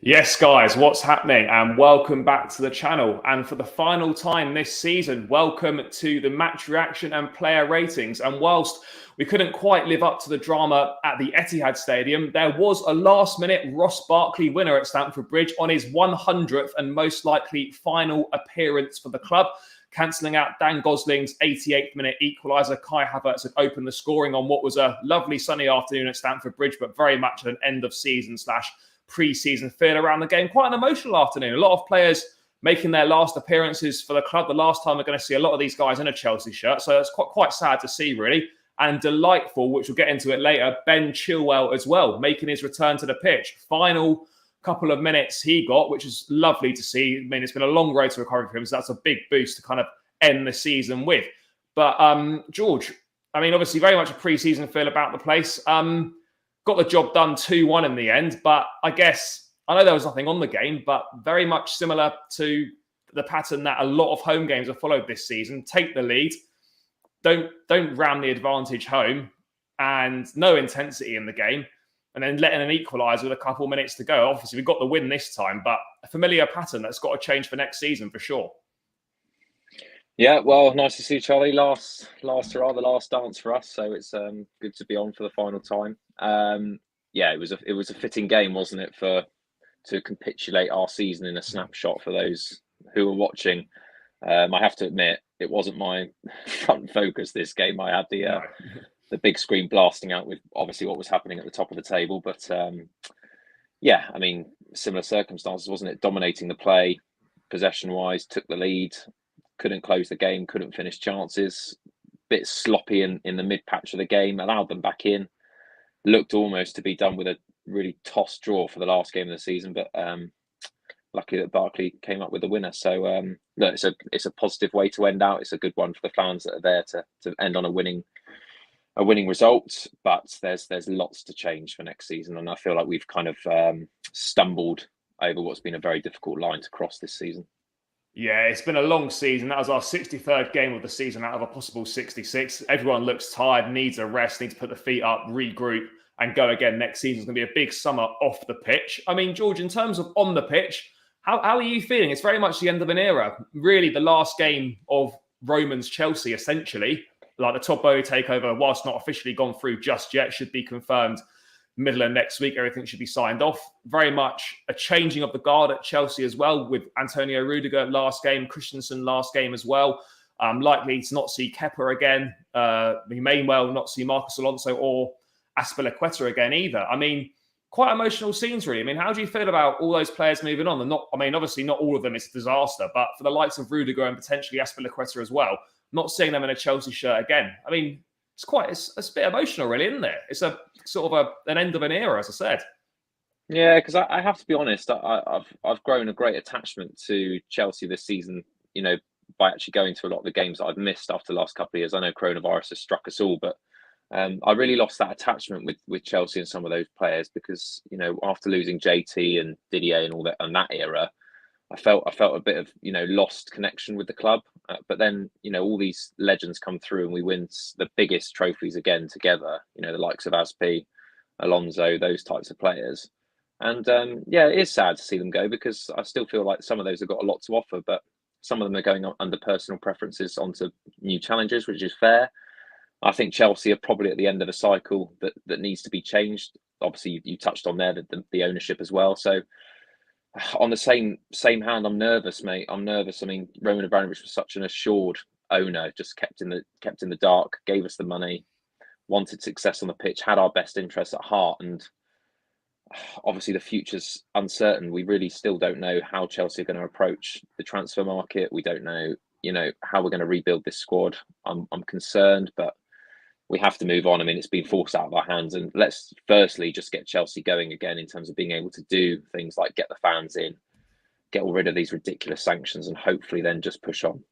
Yes, guys, what's happening? And welcome back to the channel. And for the final time this season, welcome to the match reaction and player ratings. And whilst we couldn't quite live up to the drama at the Etihad Stadium, there was a last-minute Ross Barkley winner at Stamford Bridge on his 100th and most likely final appearance for the club, cancelling out Dan Gosling's 88th minute equaliser. Kai Havertz had opened the scoring on what was a lovely sunny afternoon at Stamford Bridge, but very much an end-of-season / pre-season feel around the game. Quite an emotional afternoon. A lot of players making their last appearances for the club. The last time we're going to see a lot of these guys in a Chelsea shirt. So it's quite sad to see, really. And delightful, which we'll get into it later, Ben Chilwell as well, making his return to the pitch. Final couple of minutes he got, which is lovely to see. I mean, it's been a long road to recovery for him, so that's a big boost to kind of end the season with. But George, I mean, obviously very much a pre-season feel about the place. Got the job done 2-1 in the end, but I guess, I know there was nothing on the game, but very much similar to the pattern that a lot of home games have followed this season. Take the lead, don't ram the advantage home, and no intensity in the game, and then letting an equaliser with a couple minutes to go. Obviously, we got the win this time, but a familiar pattern that's got to change for next season for sure. Yeah, well, nice to see Charlie. Last hurrah, the last dance for us. So it's good to be on for the final time. Yeah, it was a fitting game, wasn't it, to capitulate our season in a snapshot for those who were watching. I have to admit, it wasn't my front focus this game. I had the big screen blasting out with obviously what was happening at the top of the table. But yeah, I mean, similar circumstances, wasn't it? Dominating the play, possession-wise, took the lead. Couldn't close the game, couldn't finish chances, bit sloppy in the mid-patch of the game, allowed them back in, looked almost to be done with a really toss draw for the last game of the season, but lucky that Barkley came up with the winner. So look, it's a positive way to end out. It's a good one for the fans that are there to end on a winning result, but there's lots to change for next season, and I feel like we've kind of stumbled over what's been a very difficult line to cross this season. Yeah, it's been a long season. That was our 63rd game of the season out of a possible 66. Everyone looks tired, needs a rest, needs to put the feet up, regroup, and go again. Next season's going to be a big summer off the pitch. I mean, George, in terms of on the pitch, how are you feeling? It's very much the end of an era. Really, the last game of Roman's Chelsea, essentially. Like the Todd Boehly takeover, whilst not officially gone through just yet, should be confirmed middle of next week. Everything should be signed off. Very much a changing of the guard at Chelsea as well, with Antonio Rudiger last game, Christensen last game as well. Likely to not see Kepa again. We may well not see Marcus Alonso or Azpilicueta again either. I mean, quite emotional scenes, really. I mean, how do you feel about all those players moving on? And obviously not all of them is a disaster, but for the likes of Rudiger and potentially Azpilicueta as well, not seeing them in a Chelsea shirt again. I mean, it's a bit emotional, really, isn't it? It's a sort of an end of an era, as I said. Yeah, because I have to be honest, I've grown a great attachment to Chelsea this season, you know, by actually going to a lot of the games that I've missed after the last couple of years. I know coronavirus has struck us all, but I really lost that attachment with Chelsea and some of those players because, you know, after losing JT and Didier and all that and that era, I felt a bit of, you know, lost connection with the club. But then, you know, all these legends come through and we win the biggest trophies again together, you know, the likes of Azpi, Alonso, those types of players. And yeah, it is sad to see them go because I still feel like some of those have got a lot to offer, but some of them are going under personal preferences onto new challenges, which is fair. I think Chelsea are probably at the end of a cycle that needs to be changed. Obviously, you touched on there the ownership as well. So on the same hand, I'm nervous, mate. I'm nervous. I mean, Roman Abramovich was such an assured owner, just kept in the dark, gave us the money, wanted success on the pitch, had our best interests at heart, and obviously the future's uncertain. We really still don't know how Chelsea are going to approach the transfer market. We don't know, you know, how we're going to rebuild this squad. I'm concerned, but we have to move on. I mean, it's been forced out of our hands, and let's firstly just get Chelsea going again in terms of being able to do things like get the fans in, get rid of these ridiculous sanctions, and hopefully then just push on.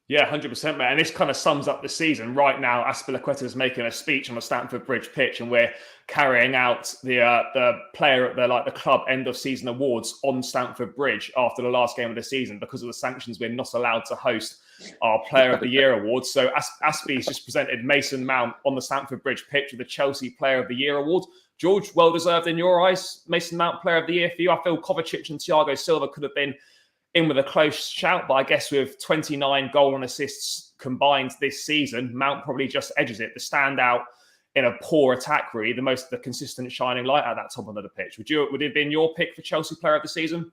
Yeah, 100%, mate. And this kind of sums up the season. Right now, Azpilicueta is making a speech on the Stamford Bridge pitch, and we're carrying out the player at the club end of season awards on Stamford Bridge after the last game of the season because of the sanctions. We're not allowed to host our Player of the Year awards. So Azpi's just presented Mason Mount on the Stamford Bridge pitch with the Chelsea Player of the Year award. George, well deserved in your eyes. Mason Mount Player of the Year for you. I feel Kovacic and Thiago Silva could have been in with a close shout, but I guess with 29 goal and assists combined this season, Mount probably just edges it. The standout in a poor attack, really, the consistent shining light at that top end of the pitch. Would it have been your pick for Chelsea Player of the Season?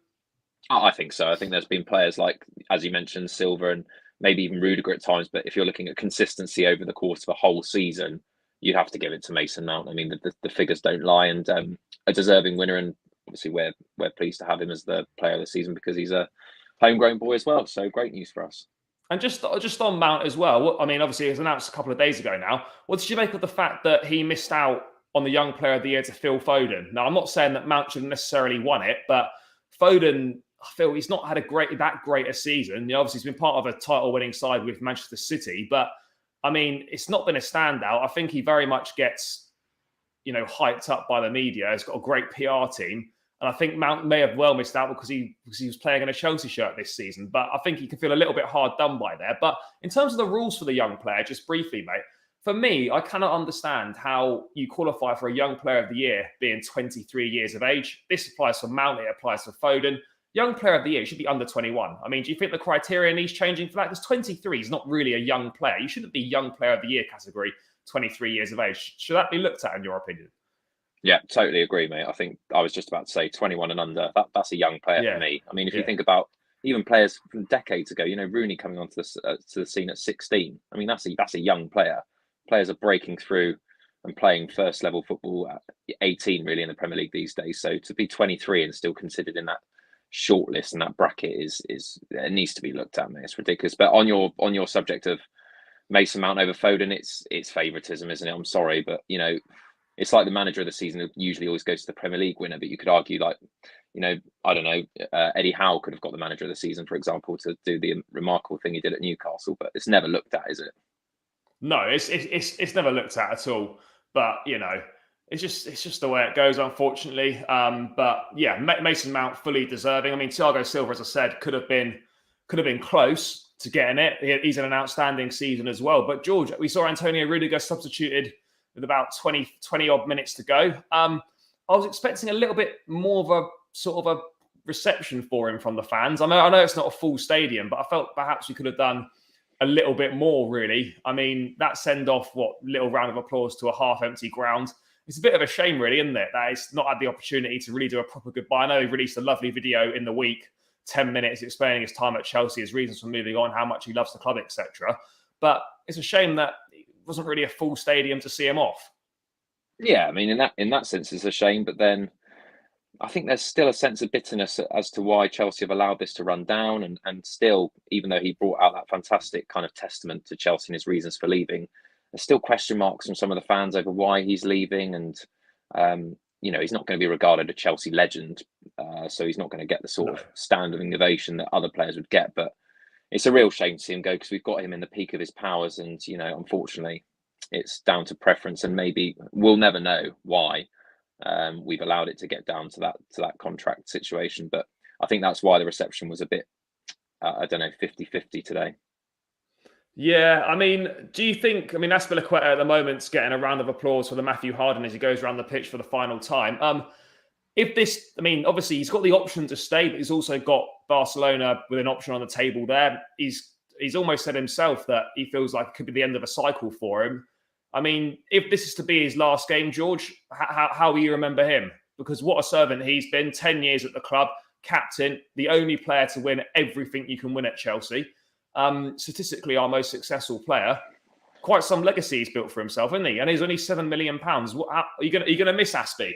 I think so. I think there's been players like, as you mentioned, Silva and maybe even Rudiger at times. But if you're looking at consistency over the course of a whole season, you'd have to give it to Mason Mount. I mean, the figures don't lie, and a deserving winner. And obviously, we're pleased to have him as the Player of the Season because he's a homegrown boy as well. So great news for us. And just on Mount as well. I mean, obviously, it was announced a couple of days ago now. What did you make of the fact that he missed out on the Young Player of the Year to Phil Foden? Now, I'm not saying that Mount should have necessarily won it, but Foden, I feel he's not had that great a season. Obviously, he's been part of a title-winning side with Manchester City, but I mean, it's not been a standout. I think he very much gets, hyped up by the media. He's got a great PR team. And I think Mount may have well missed out because he was playing in a Chelsea shirt this season. But I think he can feel a little bit hard done by there. But in terms of the rules for the young player, just briefly, mate, for me, I cannot understand how you qualify for a Young Player of the Year being 23 years of age. This applies for Mount, it applies for Foden. Young Player of the Year should be under 21. I mean, do you think the criteria needs changing for that? Because 23 is not really a young player. You shouldn't be Young Player of the Year category, 23 years of age. Should that be looked at, in your opinion? Yeah, totally agree, mate. I think I was just about to say 21 and under. That's a young player for me. I mean, if you think about even players from decades ago, Rooney coming onto to the scene at 16. I mean, that's a young player. Players are breaking through and playing first level football at 18, really, in the Premier League these days. So to be 23 and still considered in that shortlist and that bracket is it needs to be looked at, mate. It's ridiculous. But on your subject of Mason Mount over Foden, it's favouritism, isn't it? I'm sorry, but it's like the manager of the season usually always goes to the Premier League winner, but you could argue I don't know, Eddie Howe could have got the manager of the season, for example, to do the remarkable thing he did at Newcastle, but it's never looked at, is it? No, it's never looked at at all. But it's just the way it goes, unfortunately. But yeah, Mason Mount fully deserving. I mean, Thiago Silva, as I said, could have been close to getting it. He's had an outstanding season as well. But George, we saw Antonio Rudiger substituted with about 20 odd minutes to go. I was expecting a little bit more of a sort of a reception for him from the fans. I know it's not a full stadium, but I felt perhaps we could have done a little bit more, really. I mean, that send off, little round of applause to a half empty ground. It's a bit of a shame, really, isn't it? That he's not had the opportunity to really do a proper goodbye. I know he released a lovely video in the week, 10 minutes, explaining his time at Chelsea, his reasons for moving on, how much he loves the club, etc. But it's a shame that wasn't really a full stadium to see him off. Yeah, I mean, in that sense, it's a shame. But then I think there's still a sense of bitterness as to why Chelsea have allowed this to run down. And still, even though he brought out that fantastic kind of testament to Chelsea and his reasons for leaving, there's still question marks from some of the fans over why he's leaving. And, he's not going to be regarded a Chelsea legend. So he's not going to get the sort of standing ovation that other players would get. But it's a real shame to see him go because we've got him in the peak of his powers. And, unfortunately, it's down to preference, and maybe we'll never know why we've allowed it to get down to that contract situation. But I think that's why the reception was a bit, 50-50 today. Yeah, I mean, do you think, Azpilicueta at the moment's getting a round of applause for the Matthew Harden as he goes around the pitch for the final time. Obviously he's got the option to stay, but he's also got Barcelona with an option on the table there. He's almost said himself that he feels like it could be the end of a cycle for him. I mean, if this is to be his last game, George, how will you remember him? Because what a servant he's been, 10 years at the club, captain, the only player to win everything you can win at Chelsea. Statistically, our most successful player. Quite some legacy he's built for himself, isn't he? And he's only £7 million. Are you going to miss Aspie?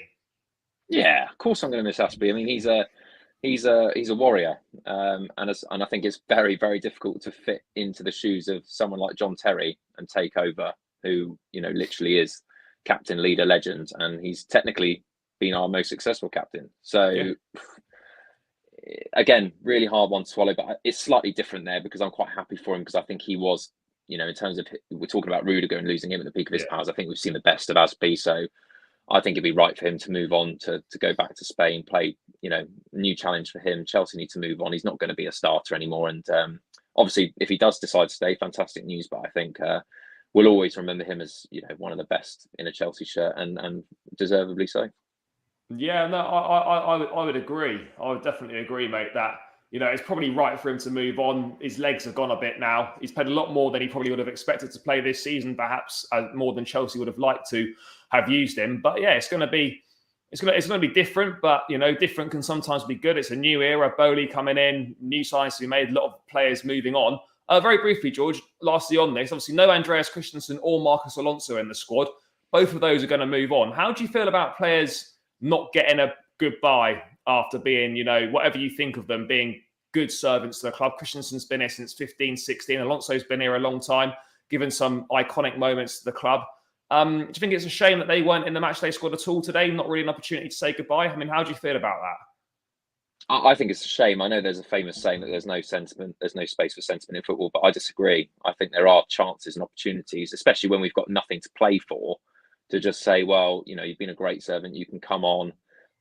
Yeah, of course I'm going to miss Aspie. I mean, he's a warrior, and I think it's very, very difficult to fit into the shoes of someone like John Terry and take over, who literally is captain, leader, legend, and he's technically been our most successful captain. So again, really hard one to swallow, but it's slightly different there because I'm quite happy for him because I think he was, in terms of, we're talking about Rudiger and losing him at the peak of his powers. I think we've seen the best of Aspie, so I think it'd be right for him to move on to go back to Spain, play, new challenge for him. Chelsea need to move on. He's not going to be a starter anymore. And obviously, if he does decide to stay, fantastic news. But I think we'll always remember him as, you know, one of the best in a Chelsea shirt, and deservedly so. Yeah, no, I would agree. I would definitely agree, mate, that, you know, it's probably right for him to move on. His legs have gone a bit now. He's played a lot more than he probably would have expected to play this season, perhaps more than Chelsea would have liked to have used him. But yeah, it's going to be different. But you know, different can sometimes be good. It's a new era. Bowley coming in, new signings to be made, a lot of players moving on. Very briefly, George, lastly on this, obviously no Andreas Christensen or Marcus Alonso in the squad. Both of those are going to move on. How do you feel about players not getting a goodbye after being, you know, whatever you think of them, being good servants to the club? Christensen's been here since 15, 16. Alonso's been here a long time, given some iconic moments to the club. Do you think it's a shame that they weren't in the matchday squad at all today? Not really an opportunity to say goodbye? I mean, how do you feel about that? I think it's a shame. I know there's a famous saying that there's no sentiment, there's no space for sentiment in football, but I disagree. I think there are chances and opportunities, especially when we've got nothing to play for, to just say, well, you know, you've been a great servant, you can come on,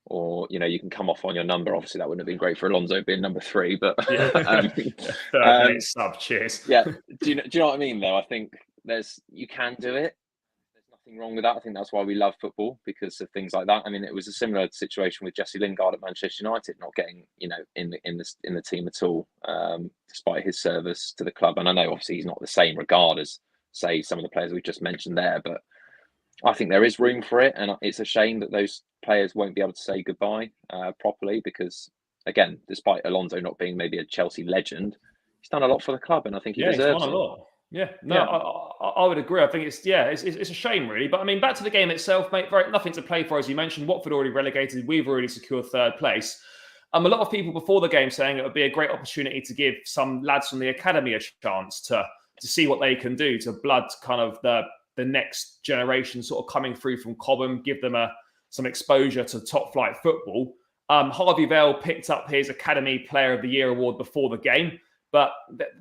or, you know, you can come off on your number. Obviously, that wouldn't have been great for Alonso being number 3, but Yeah. Third minute sub, cheers. Yeah. Do you know what I mean, though? I think you can do it. There's nothing wrong with that. I think that's why we love football, because of things like that. I mean, it was a similar situation with Jesse Lingard at Manchester United, not getting, you know, in the team at all, despite his service to the club. And I know obviously he's not the same regard as, say, some of the players we just mentioned there, but I think there is room for it, and it's a shame that those players won't be able to say goodbye properly, because, again, despite Alonso not being maybe a Chelsea legend, he's done a lot for the club, and I think he deserves he's it. done a lot. Yeah, no, yeah. I would agree. I think it's a shame, really. But I mean, back to the game itself, mate. Nothing to play for, as you mentioned. Watford already relegated. We've already secured third place. A lot of people before the game saying it would be a great opportunity to give some lads from the academy a chance to see what they can do, to blood kind of the next generation sort of coming through from Cobham, give them some exposure to top flight football. Harvey Vale picked up his Academy Player of the Year award before the game, but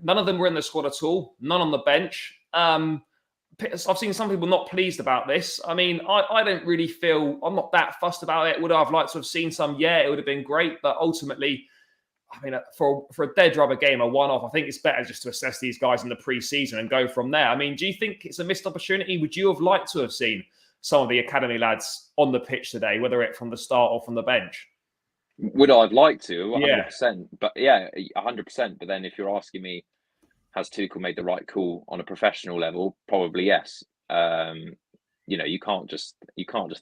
none of them were in the squad at all, none on the bench. I've seen some people not pleased about this. I mean, I don't really feel, I'm not that fussed about it. Would I have liked to have seen some? Yeah, it would have been great, but ultimately, I mean, for a dead rubber game, a one-off, I think it's better just to assess these guys in the pre-season and go from there. I mean, do you think it's a missed opportunity? Would you have liked to have seen some of the academy lads on the pitch today, whether it from the start or from the bench? Would I have liked to? 100%. Yeah. But yeah, 100%. But then if you're asking me, has Tuchel made the right call on a professional level? Probably yes. You know, you can't just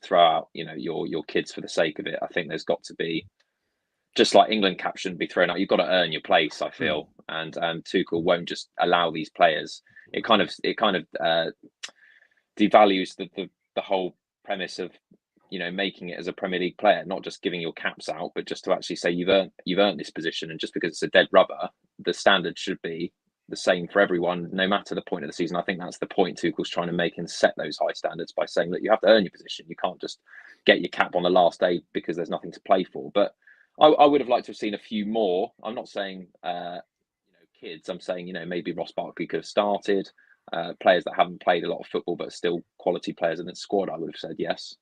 throw out, you know, your kids for the sake of it. I think there's got to be, just like England cap shouldn't be thrown out. You've got to earn your place, I feel, and Tuchel won't just allow these players. It kind of devalues the whole premise of, you know, making it as a Premier League player, not just giving your caps out, but just to actually say you've earned this position. And just because it's a dead rubber, the standard should be the same for everyone, no matter the point of the season. I think that's the point Tuchel's trying to make, and set those high standards by saying that you have to earn your position. You can't just get your cap on the last day because there's nothing to play for. But I would have liked to have seen a few more. I'm not saying, you know, kids. I'm saying, you know, maybe Ross Barkley could have started. Players that haven't played a lot of football but are still quality players in the squad, I would have said yes.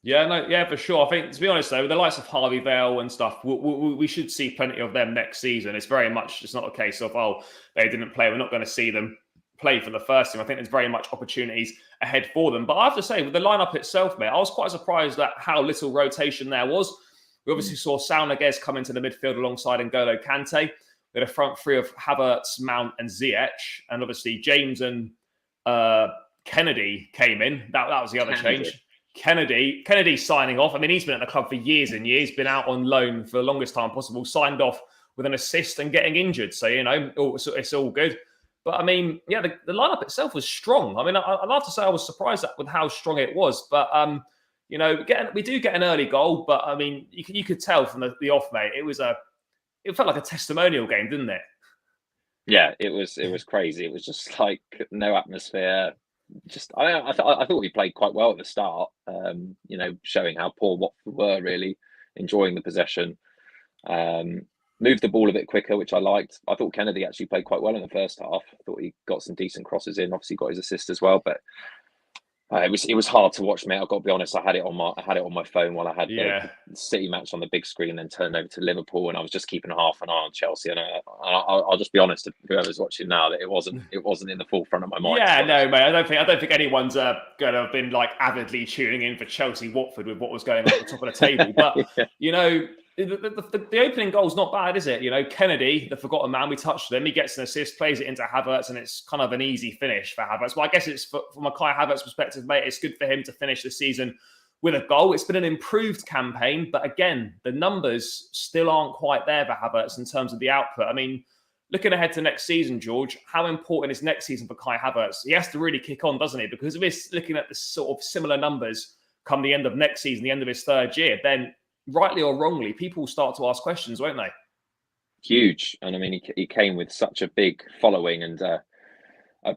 Yeah, no, yeah, for sure. I think, to be honest, though, with the likes of Harvey Vale and stuff, we should see plenty of them next season. It's very much, it's not a case of, oh, they didn't play, we're not going to see them play for the first team. I think there's very much opportunities ahead for them. But I have to say, with the lineup itself, mate, I was quite surprised at how little rotation there was. We obviously saw Sal Niguez come into the midfield alongside N'Golo Kante. We had a front three of Havertz, Mount and Ziyech. And obviously James and Kennedy came in. That was the other change. Kennedy signing off. I mean, he's been at the club for years and years, been out on loan for the longest time possible, signed off with an assist and getting injured. So, you know, it's all good. But I mean, yeah, the lineup itself was strong. I mean, I'd love to say I was surprised with how strong it was. But, you know, we do get an early goal. But, I mean, you could tell from the off, mate, it felt like a testimonial game, didn't it? Yeah, it was crazy. It was just like no atmosphere. I thought we played quite well at the start. You know, showing how poor Watford were, really enjoying the possession. Moved the ball a bit quicker, which I liked. I thought Kennedy actually played quite well in the first half. I thought he got some decent crosses in. Obviously, got his assist as well. But It was hard to watch, mate. I've got to be honest. I had it on my phone while I had Yeah. the City match on the big screen, then turned over to Liverpool, and I was just keeping half an eye on Chelsea. And I'll just be honest to whoever's watching now that it wasn't in the forefront of my mind. Yeah, no, mate. I don't think anyone's going to have been like avidly tuning in for Chelsea Watford with what was going on at the top of the table. But Yeah. you know, the opening goal's not bad, is it? You know, Kennedy, the forgotten man, we touched him. He gets an assist, plays it into Havertz, and it's kind of an easy finish for Havertz. Well, I guess it's from a Kai Havertz perspective, mate. It's good for him to finish the season with a goal. It's been an improved campaign, but again, the numbers still aren't quite there for Havertz in terms of the output. I mean, looking ahead to next season, George, how important is next season for Kai Havertz? He has to really kick on, doesn't he? Because if he's looking at the sort of similar numbers come the end of next season, the end of his third year, then rightly or wrongly, people start to ask questions, won't they? Huge. And I mean, he came with such a big following and a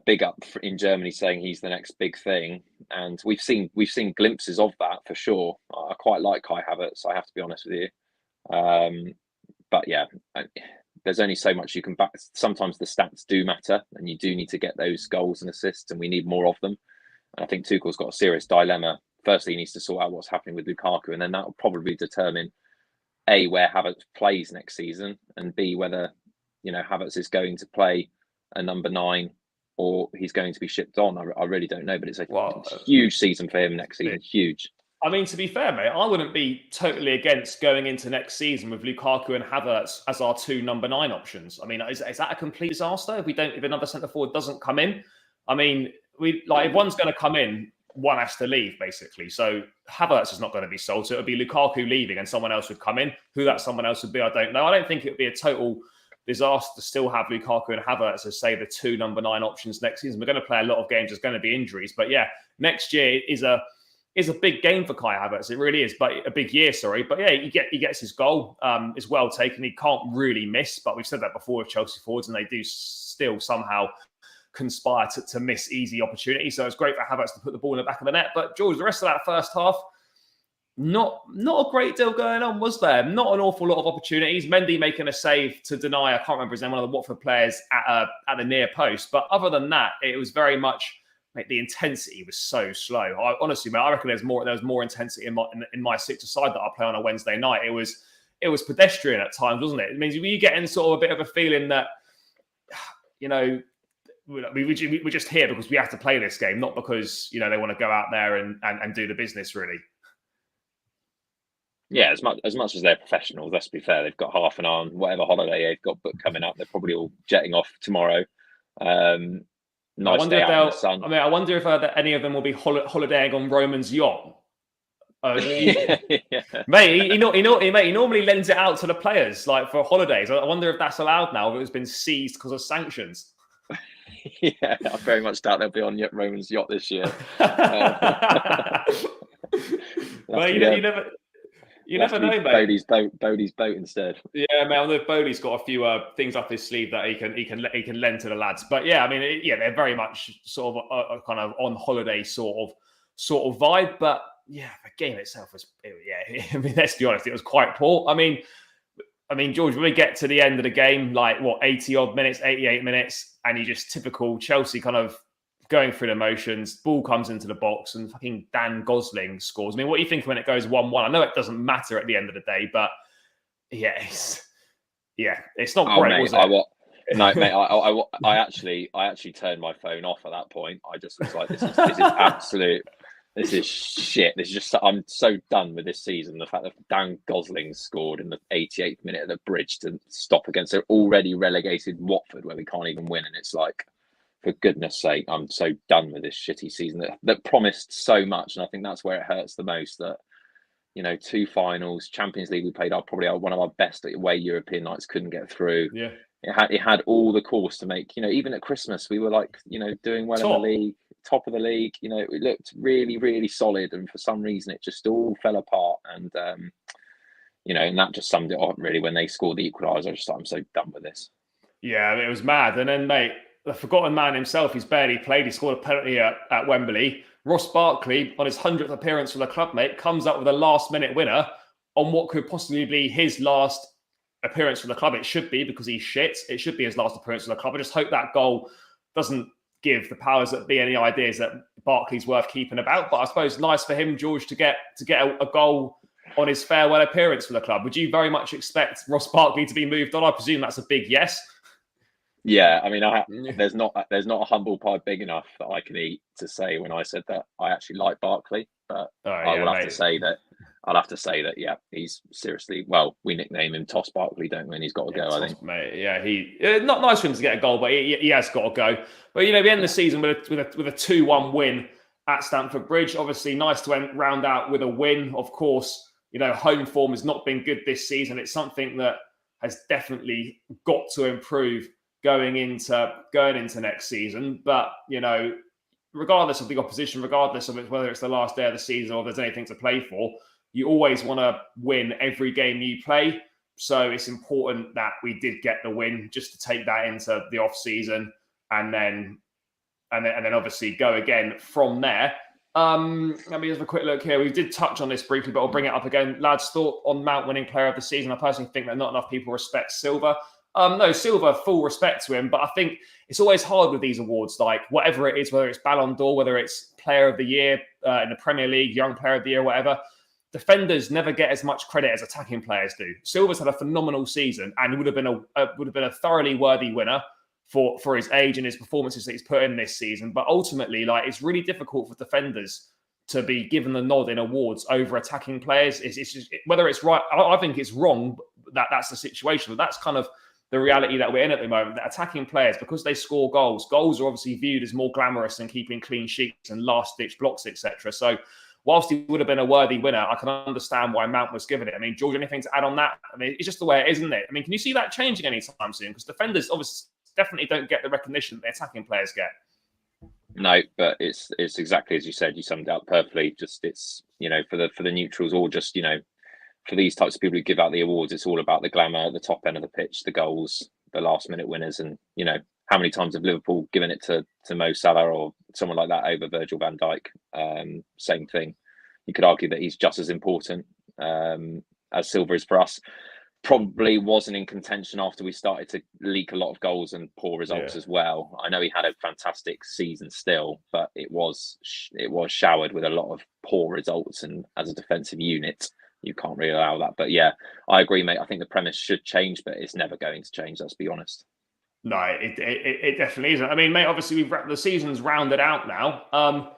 big up in Germany saying he's the next big thing. And we've seen glimpses of that for sure. I quite like Kai Havertz, I have to be honest with you. But yeah, there's only so much you can back. Sometimes the stats do matter and you do need to get those goals and assists, and we need more of them. And I think Tuchel's got a serious dilemma. Firstly, he needs to sort out what's happening with Lukaku, and then that will probably determine A, where Havertz plays next season, and B, whether Havertz is going to play a number 9 or he's going to be shipped on. I really don't know, but it's a huge season for him next season. Huge. I mean, to be fair, mate, I wouldn't be totally against going into next season with Lukaku and Havertz as our 2 number 9 options. I mean, is that a complete disaster if another centre forward doesn't come in? I mean, if one's going to come in, one has to leave, basically. So Havertz is not going to be sold. So it would be Lukaku leaving and someone else would come in. Who that someone else would be, I don't know. I don't think it would be a total disaster to still have Lukaku and Havertz as, say, the 2 number 9 options next season. We're going to play a lot of games. There's going to be injuries. But yeah, next year is a big game for Kai Havertz. It really is, but a big year, sorry. But yeah, he gets his goal. It's well taken. He can't really miss, but we've said that before with Chelsea forwards, and they do still somehow conspire to miss easy opportunities. So it's great for Havertz to put the ball in the back of the net. But George, the rest of that first half, not a great deal going on, was there? Not an awful lot of opportunities. Mendy making a save to deny, I can't remember his name, one of the Watford players at the near post. But other than that, it was very much, mate, the intensity was so slow. Honestly, mate, I reckon there was more intensity in my 6-a-side that I play on a Wednesday night. It was pedestrian at times, wasn't it? It means you getting sort of a bit of a feeling that, we're just here because we have to play this game, not because they want to go out there and do the business, really. Yeah, as much as they're professionals, let's be fair, they've got half an hour on whatever holiday they've got booked coming up. They're probably all jetting off tomorrow. Nice day out in the sun. I wonder if any of them will be holidaying on Roman's yacht. Yeah. Mate, he normally lends it out to the players like for holidays. I wonder if that's allowed now, if it's been seized because of sanctions. Yeah, I very much doubt they'll be on Roman's yacht this year. Well, you never know, mate. Bodie's boat instead. Yeah, man. I know Bodie's got a few things up his sleeve that he can lend to the lads. But yeah, I mean, they're very much sort of a kind of on holiday sort of vibe. But yeah, the game itself was, I mean, let's be honest, it was quite poor. I mean, George, when we get to the end of the game, like 80 odd minutes, 88 minutes, and you just typical Chelsea kind of going through the motions, ball comes into the box and fucking Dan Gosling scores. I mean, what do you think when it goes 1-1? I know it doesn't matter at the end of the day, but it's not great, was it? No, mate, I actually turned my phone off at that point. I just was like, this is absolute, this is shit. This is just, I'm so done with this season. The fact that Dan Gosling scored in the 88th minute at the Bridge to stop against an already relegated Watford where we can't even win. And it's like, for goodness sake, I'm so done with this shitty season that promised so much. And I think that's where it hurts the most, that, 2 finals, Champions League we played are probably one of our best away European nights, couldn't get through. Yeah. It had all the course to make, even at Christmas, we were like, doing well in the league, top of the league, it looked really, really solid. And for some reason, it just all fell apart. And, and that just summed it up really when they scored the equaliser. I just thought, I'm so done with this. Yeah, it was mad. And then, mate, the forgotten man himself, he's barely played. He scored a penalty at Wembley. Ross Barkley, on his 100th appearance for the club, mate, comes up with a last-minute winner on what could possibly be his last appearance for the club. It should be, because he's shit. It should be his last appearance for the club. I just hope that goal doesn't give the powers that be any ideas that Barkley's worth keeping about. But I suppose nice for him, George, to get a goal on his farewell appearance for the club. Would you very much expect Ross Barkley to be moved on? I presume that's a big yes. Yeah, I mean, there's not a humble pie big enough that I can eat to say when I said that I actually like Barkley, but I'll have to say that yeah, he's seriously, well, we nickname him Toss Barkley, don't we? And he's got to go, I think. Mate, yeah, he not nice for him to get a goal, but he has got to go. But we end the season with a 2-1 win at Stamford Bridge. Obviously, nice to round out with a win. Of course, home form has not been good this season. It's something that has definitely got to improve going into next season. But regardless of the opposition, regardless of whether it's the last day of the season or there's anything to play for, you always want to win every game you play. So it's important that we did get the win, just to take that into the off season, and then obviously go again from there. Let me have a quick look here. We did touch on this briefly, but I'll bring it up again. Lads, thought on Mount winning player of the season. I personally think that not enough people respect Silva. No, Silva, full respect to him, but I think it's always hard with these awards, like whatever it is, whether it's Ballon d'Or, whether it's Player of the Year in the Premier League, Young Player of the Year, whatever. Defenders never get as much credit as attacking players do. Silva's had a phenomenal season, and he would have been a thoroughly worthy winner for his age and his performances that he's put in this season. But ultimately, it's really difficult for defenders to be given the nod in awards over attacking players. It's just, whether it's right, I think it's wrong that that's the situation. But that's kind of the reality that we're in at the moment. That attacking players, because they score goals are obviously viewed as more glamorous than keeping clean sheets and last-ditch blocks, etc. So whilst he would have been a worthy winner, I can understand why Mount was given it. I mean, George, anything to add on that? I mean, it's just the way it is, isn't it? I mean, can you see that changing anytime soon? Because defenders obviously definitely don't get the recognition that the attacking players get. No, but it's exactly as you said. You summed it up perfectly. Just it's for the neutrals, or just for these types of people who give out the awards, it's all about the glamour at the top end of the pitch, the goals, the last minute winners, and how many times have Liverpool given it to Mo Salah or someone like that over Virgil van Dijk? Same thing. You could argue that he's just as important as Silva is for us. Probably wasn't in contention after we started to leak a lot of goals and poor results as well. I know he had a fantastic season still, but it was showered with a lot of poor results, and as a defensive unit, you can't really allow that. But yeah, I agree, mate. I think the premise should change, but it's never going to change. Let's be honest. No, it definitely isn't. I mean, mate, obviously the season's rounded out now.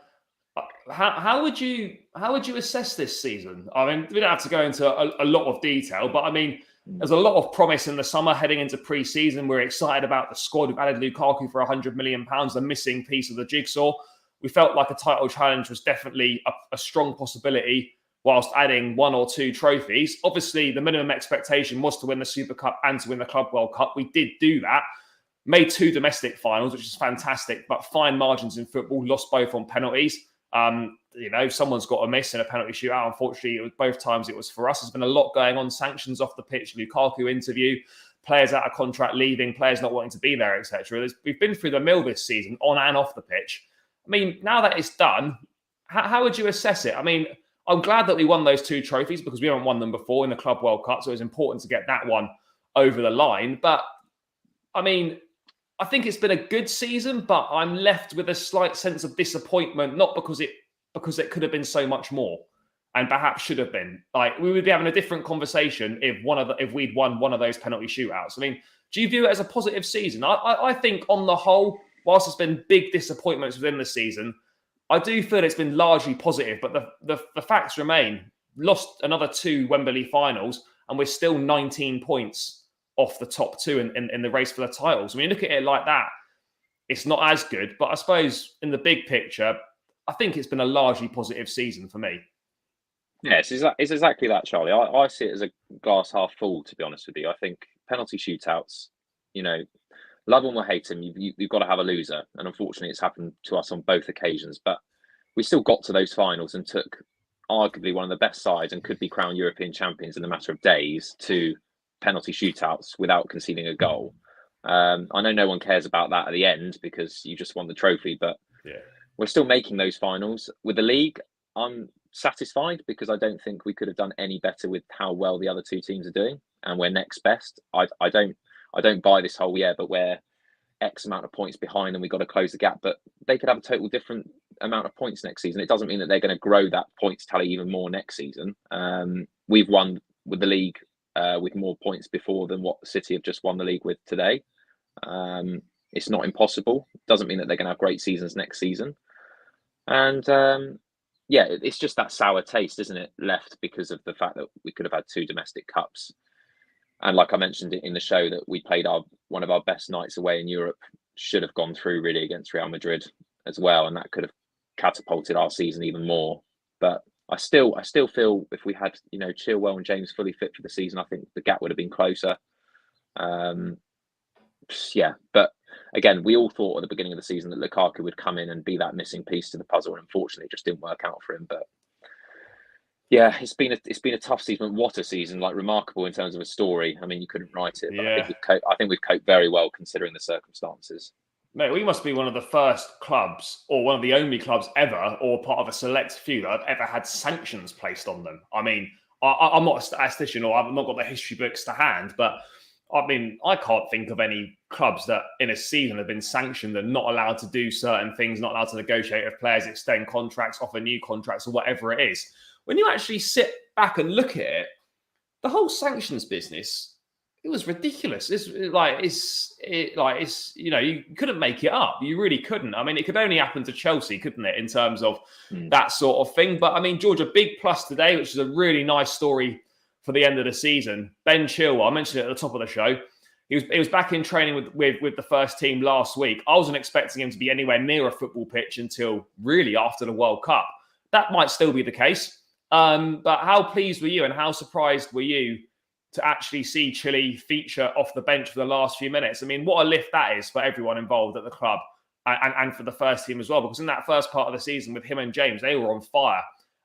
How would you assess this season? I mean, we don't have to go into a lot of detail, but I mean, there's a lot of promise in the summer heading into pre-season. We're excited about the squad. We've added Lukaku for £100 million, the missing piece of the jigsaw. We felt like a title challenge was definitely a strong possibility, whilst adding one or two trophies. Obviously, the minimum expectation was to win the Super Cup and to win the Club World Cup. We did do that. Made 2 domestic finals, which is fantastic, but fine margins in football, lost both on penalties. Someone's got a miss in a penalty shootout. Unfortunately, both times it was for us. There's been a lot going on, sanctions off the pitch, Lukaku interview, players out of contract leaving, players not wanting to be there, etc. We've been through the mill this season, on and off the pitch. I mean, now that it's done, how would you assess it? I mean, I'm glad that we won those 2 trophies because we haven't won them before in the Club World Cup, so it was important to get that one over the line. But, I mean, I think it's been a good season, but I'm left with a slight sense of disappointment, not because it could have been so much more and perhaps should have been. Like, we would be having a different conversation if we'd won one of those penalty shootouts. I mean, do you view it as a positive season? I think on the whole, whilst there's been big disappointments within the season, I do feel it's been largely positive, but the facts remain. Lost another 2 Wembley finals, and we're still 19 points off the top 2 in the race for the titles. I mean, look at it like that, it's not as good, but I suppose in the big picture, I think it's been a largely positive season for me. Yes, it's exactly that, Charlie. I see it as a glass half full, to be honest with you. I think penalty shootouts, love them or hate them, you've got to have a loser. And unfortunately, it's happened to us on both occasions. But we still got to those finals and took arguably one of the best sides and could be crowned European champions in a matter of days to penalty shootouts without conceding a goal. I know no one cares about that at the end because you just won the trophy, but we're still making those finals. With the league, I'm satisfied because I don't think we could have done any better with how well the other 2 teams are doing, and we're next best. I don't buy this whole but we're X amount of points behind and we got to close the gap. But they could have a total different amount of points next season. It doesn't mean that they're going to grow that points tally even more next season. We've won with the league with more points before than what City have just won the league with today. It's not impossible. Doesn't mean that they're going to have great seasons next season. And it's just that sour taste, isn't it, left because of the fact that we could have had 2 domestic cups. And like I mentioned in the show, that we played one of our best nights away in Europe, should have gone through really against Real Madrid as well, and that could have catapulted our season even more. But I still feel if we had Chilwell and James fully fit for the season, I think the gap would have been closer. But again, we all thought at the beginning of the season that Lukaku would come in and be that missing piece to the puzzle, and unfortunately, it just didn't work out for him. But yeah, it's been a tough season. What a season! Like, remarkable in terms of a story. I mean, you couldn't write it. But Yeah. I think we've coped very well considering the circumstances. Mate, we must be one of the first clubs, or one of the only clubs ever, or part of a select few that have ever had sanctions placed on them. I mean, I'm not a statistician, or I've not got the history books to hand, but I mean, I can't think of any clubs that in a season have been sanctioned and not allowed to do certain things, not allowed to negotiate with players, extend contracts, offer new contracts, or whatever it is. When you actually sit back and look at it, the whole sanctions business, it was ridiculous. You couldn't make it up. You really couldn't. I mean, it could only happen to Chelsea, couldn't it, in terms of that sort of thing. But I mean, George, a big plus today, which is a really nice story for the end of the season. Ben Chilwell, I mentioned it at the top of the show. He was back in training with the first team last week. I wasn't expecting him to be anywhere near a football pitch until really after the World Cup. That might still be the case. But how pleased were you and how surprised were you to actually see Chile feature off the bench for the last few minutes? I mean, what a lift that is for everyone involved at the club and for the first team as well, because in that first part of the season with him and James, they were on fire.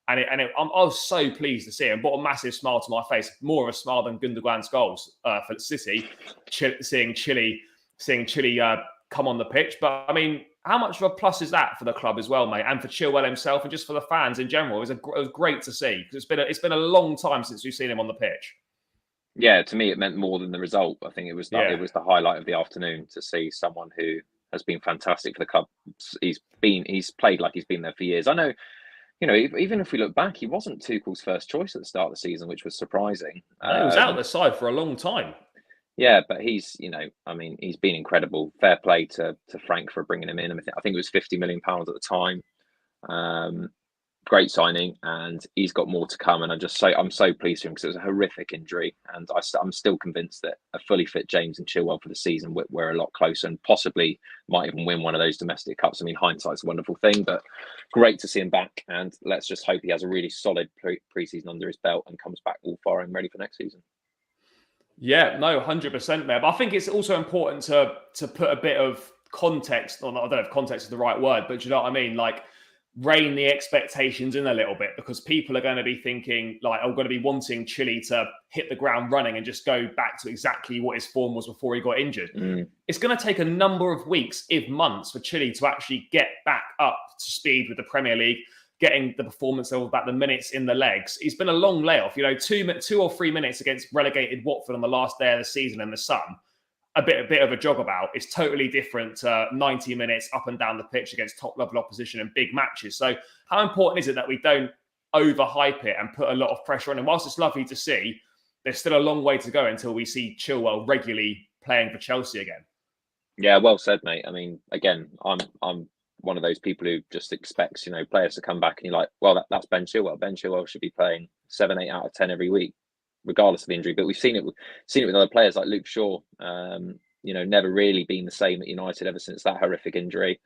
I was so pleased to see him. Brought a massive smile to my face, more of a smile than Gundogan's goals for City, seeing Chile come on the pitch. But I mean, how much of a plus is that for the club as well, mate, and for Chilwell himself, and just for the fans in general? It was great to see, because it's been a long time since we've seen him on the pitch. Yeah, to me, it meant more than the result. I think it was the highlight of the afternoon to see someone who has been fantastic for the club. He's played like he's been there for years. I know, even if we look back, he wasn't Tuchel's first choice at the start of the season, which was surprising. He was out of the side for a long time. Yeah, but he's been incredible. Fair play to Frank for bringing him in. I think it was £50 million at the time. Great signing, and he's got more to come. And I'm so pleased for him, because it was a horrific injury, and I'm still convinced that a fully fit James and Chilwell for the season, we're a lot closer, and possibly might even win one of those domestic cups. I mean, hindsight's a wonderful thing, but great to see him back. And let's just hope he has a really solid pre-season under his belt and comes back all firing ready for next season. Yeah, no, 100% there. But I think it's also important to put a bit of context, or not, I don't know if context is the right word, but you know what I mean? Like, rein the expectations in a little bit, because people are going to be thinking, like, going to be wanting Chile to hit the ground running and just go back to exactly what his form was before he got injured. It's going to take a number of weeks, if months, for Chile to actually get back up to speed with the Premier League, getting the performance level back, the minutes in the legs. It's been a long layoff, 2 or 3 minutes against relegated Watford on the last day of the season in the sun. A bit of a jog about. It's totally different 90 minutes up and down the pitch against top level opposition in big matches. So how important is it that we don't overhype it and put a lot of pressure on him? Whilst it's lovely to see, there's still a long way to go until we see Chilwell regularly playing for Chelsea again. Yeah, well said, mate. I mean, again, I'm one of those people who just expects, players to come back and you're like, well, that's Ben Chilwell. Ben Chilwell should be playing 7, 8 out of 10 every week, regardless of the injury. But we've seen it with other players like Luke Shaw. Never really been the same at United ever since that horrific injury.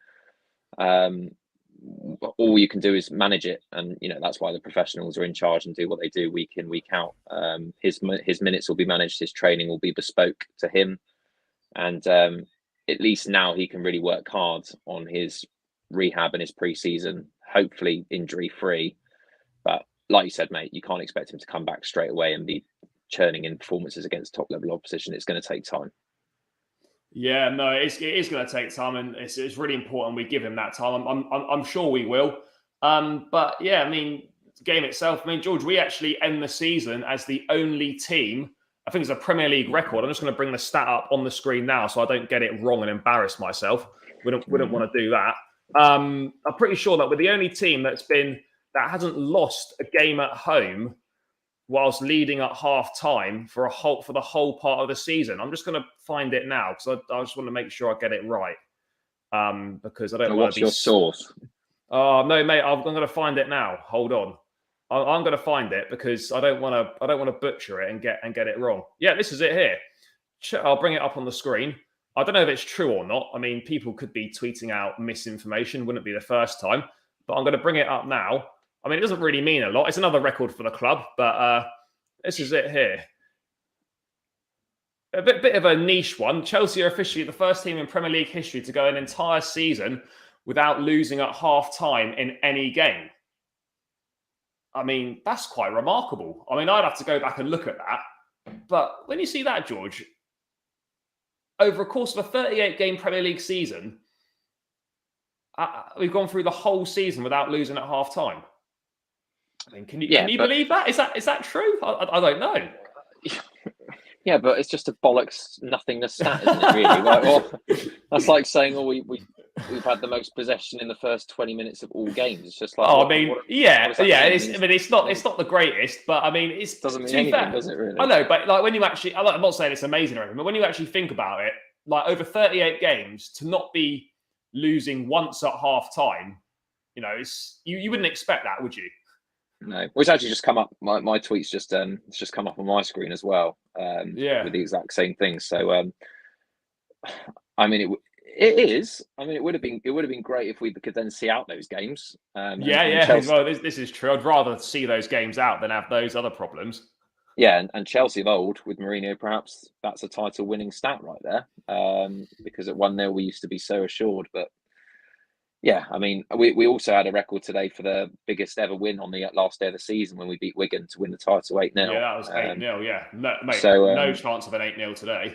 All you can do is manage it, and that's why the professionals are in charge and do what they do week in, week out. His minutes will be managed, his training will be bespoke to him, and at least now he can really work hard on his rehab and his pre-season, hopefully injury free. But like you said, mate, you can't expect him to come back straight away and be churning in performances against top level opposition. It's going to take time. Yeah, no, it is going to take time, and it's really important we give him that time. I'm sure we will. But yeah, I mean, the game itself. I mean, George, we actually end the season as the only team I think it's a Premier League record. I'm just going to bring the stat up on the screen now so I don't get it wrong and embarrass myself. Wouldn't want to do that. I'm pretty sure that we're the only team that hasn't lost a game at home whilst leading at half time for the whole part of the season. I'm just going to find it now because I just want to make sure I get it right. Because I don't want What's to be... your source? Oh no, mate! I'm going to find it now. Hold on, I'm going to find it because I don't want to butcher it and get it wrong. Yeah, this is it here. I'll bring it up on the screen. I don't know if it's true or not. I mean, people could be tweeting out misinformation. Wouldn't be the first time. But I'm going to bring it up now. I mean, it doesn't really mean a lot. It's another record for the club, but this is it here. A bit of a niche one. Chelsea are officially the first team in Premier League history to go an entire season without losing at half-time in any game. I mean, that's quite remarkable. I mean, I'd have to go back and look at that. But when you see that, George, over a course of a 38-game Premier League season, we've gone through the whole season without losing at half-time. I mean, can you believe that? Is that true? I don't know. Yeah, but it's just a bollocks nothingness stat, isn't it? Really, that's like saying, we've had the most possession in the first 20 minutes of all games. It's just like, it's not the greatest, but I mean, it doesn't mean anything, does it? Really? I know, but like when you actually, I'm not saying it's amazing or anything, but when you actually think about it, like over 38 games to not be losing once at half time, you wouldn't expect that, would you? No, which actually just come up. My tweet's just come up on my screen as well. With the exact same thing. So, I mean, it is. I mean, it would have been great if we could then see out those games. Chelsea... Well, this is true. I'd rather see those games out than have those other problems. Yeah, and Chelsea of old with Mourinho, perhaps that's a title-winning stat right there. Because at 1-0 we used to be so assured, but. Yeah, I mean, we also had a record today for the biggest ever win on the last day of the season when we beat Wigan to win the title 8-0. Yeah, that was 8-0, yeah. No, mate, no chance of an 8-0 today.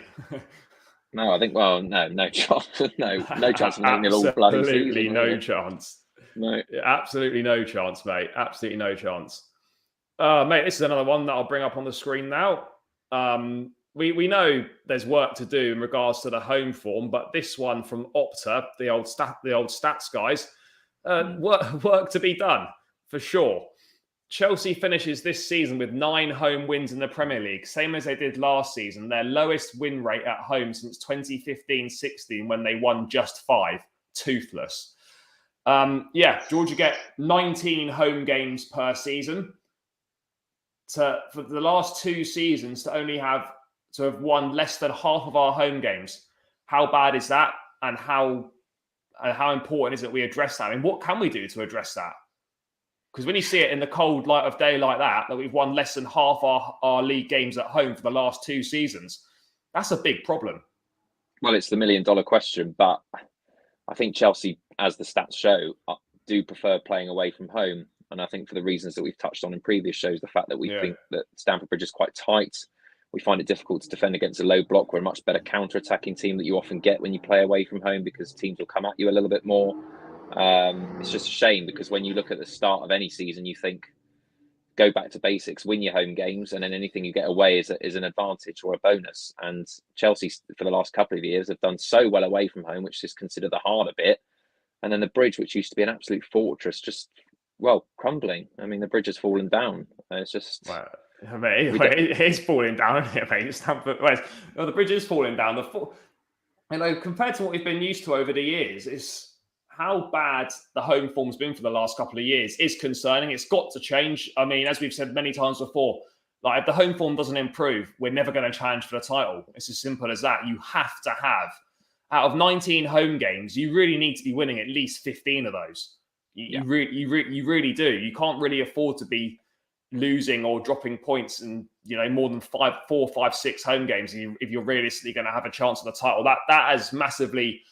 No, I think, no chance. No chance of an 8-0 all bloody season. Absolutely no chance. No. Absolutely no chance, mate. Absolutely no chance. Mate, this is another one that I'll bring up on the screen now. We know there's work to do in regards to the home form, but this one from Opta, the old stats guys, work to be done for sure. Chelsea finishes this season with 9 home wins in the Premier League, same as they did last season. Their lowest win rate at home since 2015-16 when they won just 5, toothless. George, you get 19 home games per season. For the last 2 seasons to have won less than half of our home games. How bad is that? And how important is it we address that? I mean, what can we do to address that? Because when you see it in the cold light of day like that we've won less than half our league games at home for the last 2 seasons, that's a big problem. Well, it's the $1 million question, but I think Chelsea, as the stats show, do prefer playing away from home. And I think for the reasons that we've touched on in previous shows, the fact that we think that Stamford Bridge is quite tight, we find it difficult to defend against a low block. We're a much better counter-attacking team that you often get when you play away from home because teams will come at you a little bit more. It's just a shame because when you look at the start of any season, you think, go back to basics, win your home games, and then anything you get away is an advantage or a bonus. And Chelsea, for the last couple of years, have done so well away from home, which is considered the harder bit. And then the Bridge, which used to be an absolute fortress, just, crumbling. I mean, the Bridge has fallen down. It's just... Wow. It is falling down, isn't it, mate? The Bridge is falling down. Compared to what we've been used to over the years, is how bad the home form's been for the last couple of years is concerning. It's got to change. I mean, as we've said many times before, if the home form doesn't improve, we're never going to challenge for the title. It's as simple as that. You have to have, out of 19 home games, you really need to be winning at least 15 of those. You really do. You can't really afford to be losing or dropping points in more than 4, 5, 6 home games if you're realistically going to have a chance at the title. That has massively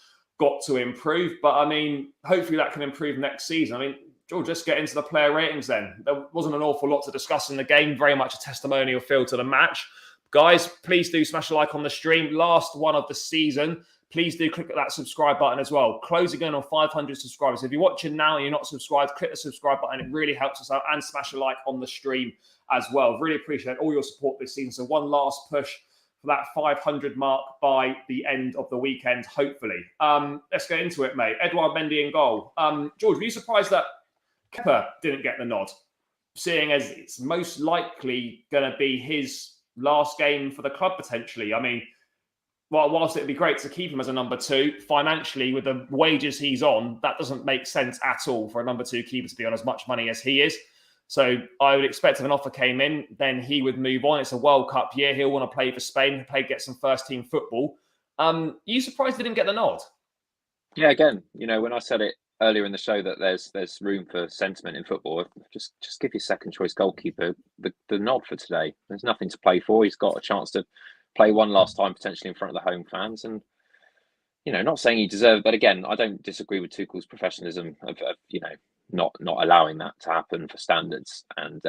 got to improve, but I mean, hopefully that can improve next season. I mean, George, let's get into the player ratings then. There wasn't an awful lot to discuss in the game, very much a testimonial feel to the match. Guys, please do smash a like on the stream. Last one of the season. Please do click that subscribe button as well. Closing in on 500 subscribers. If you're watching now and you're not subscribed, click the subscribe button. It really helps us out, and smash a like on the stream as well. Really appreciate all your support this season. So one last push for that 500 mark by the end of the weekend, hopefully. Let's get into it, mate. Edouard Mendy in goal. George, were you surprised that Kepa didn't get the nod, seeing as it's most likely going to be his last game for the club potentially? I mean, well, whilst it'd be great to keep him as a number 2, financially with the wages he's on, that doesn't make sense at all for a number 2 keeper to be on as much money as he is. So I would expect if an offer came in, then he would move on. It's a World Cup year. He'll want to play for Spain, get some first team football. Are you surprised he didn't get the nod? Yeah, again, when I said it earlier in the show that there's room for sentiment in football, just give your second choice goalkeeper the nod for today. There's nothing to play for. He's got a chance to play one last time potentially in front of the home fans, and not saying he deserved it, but again, I don't disagree with Tuchel's professionalism of not allowing that to happen for standards, and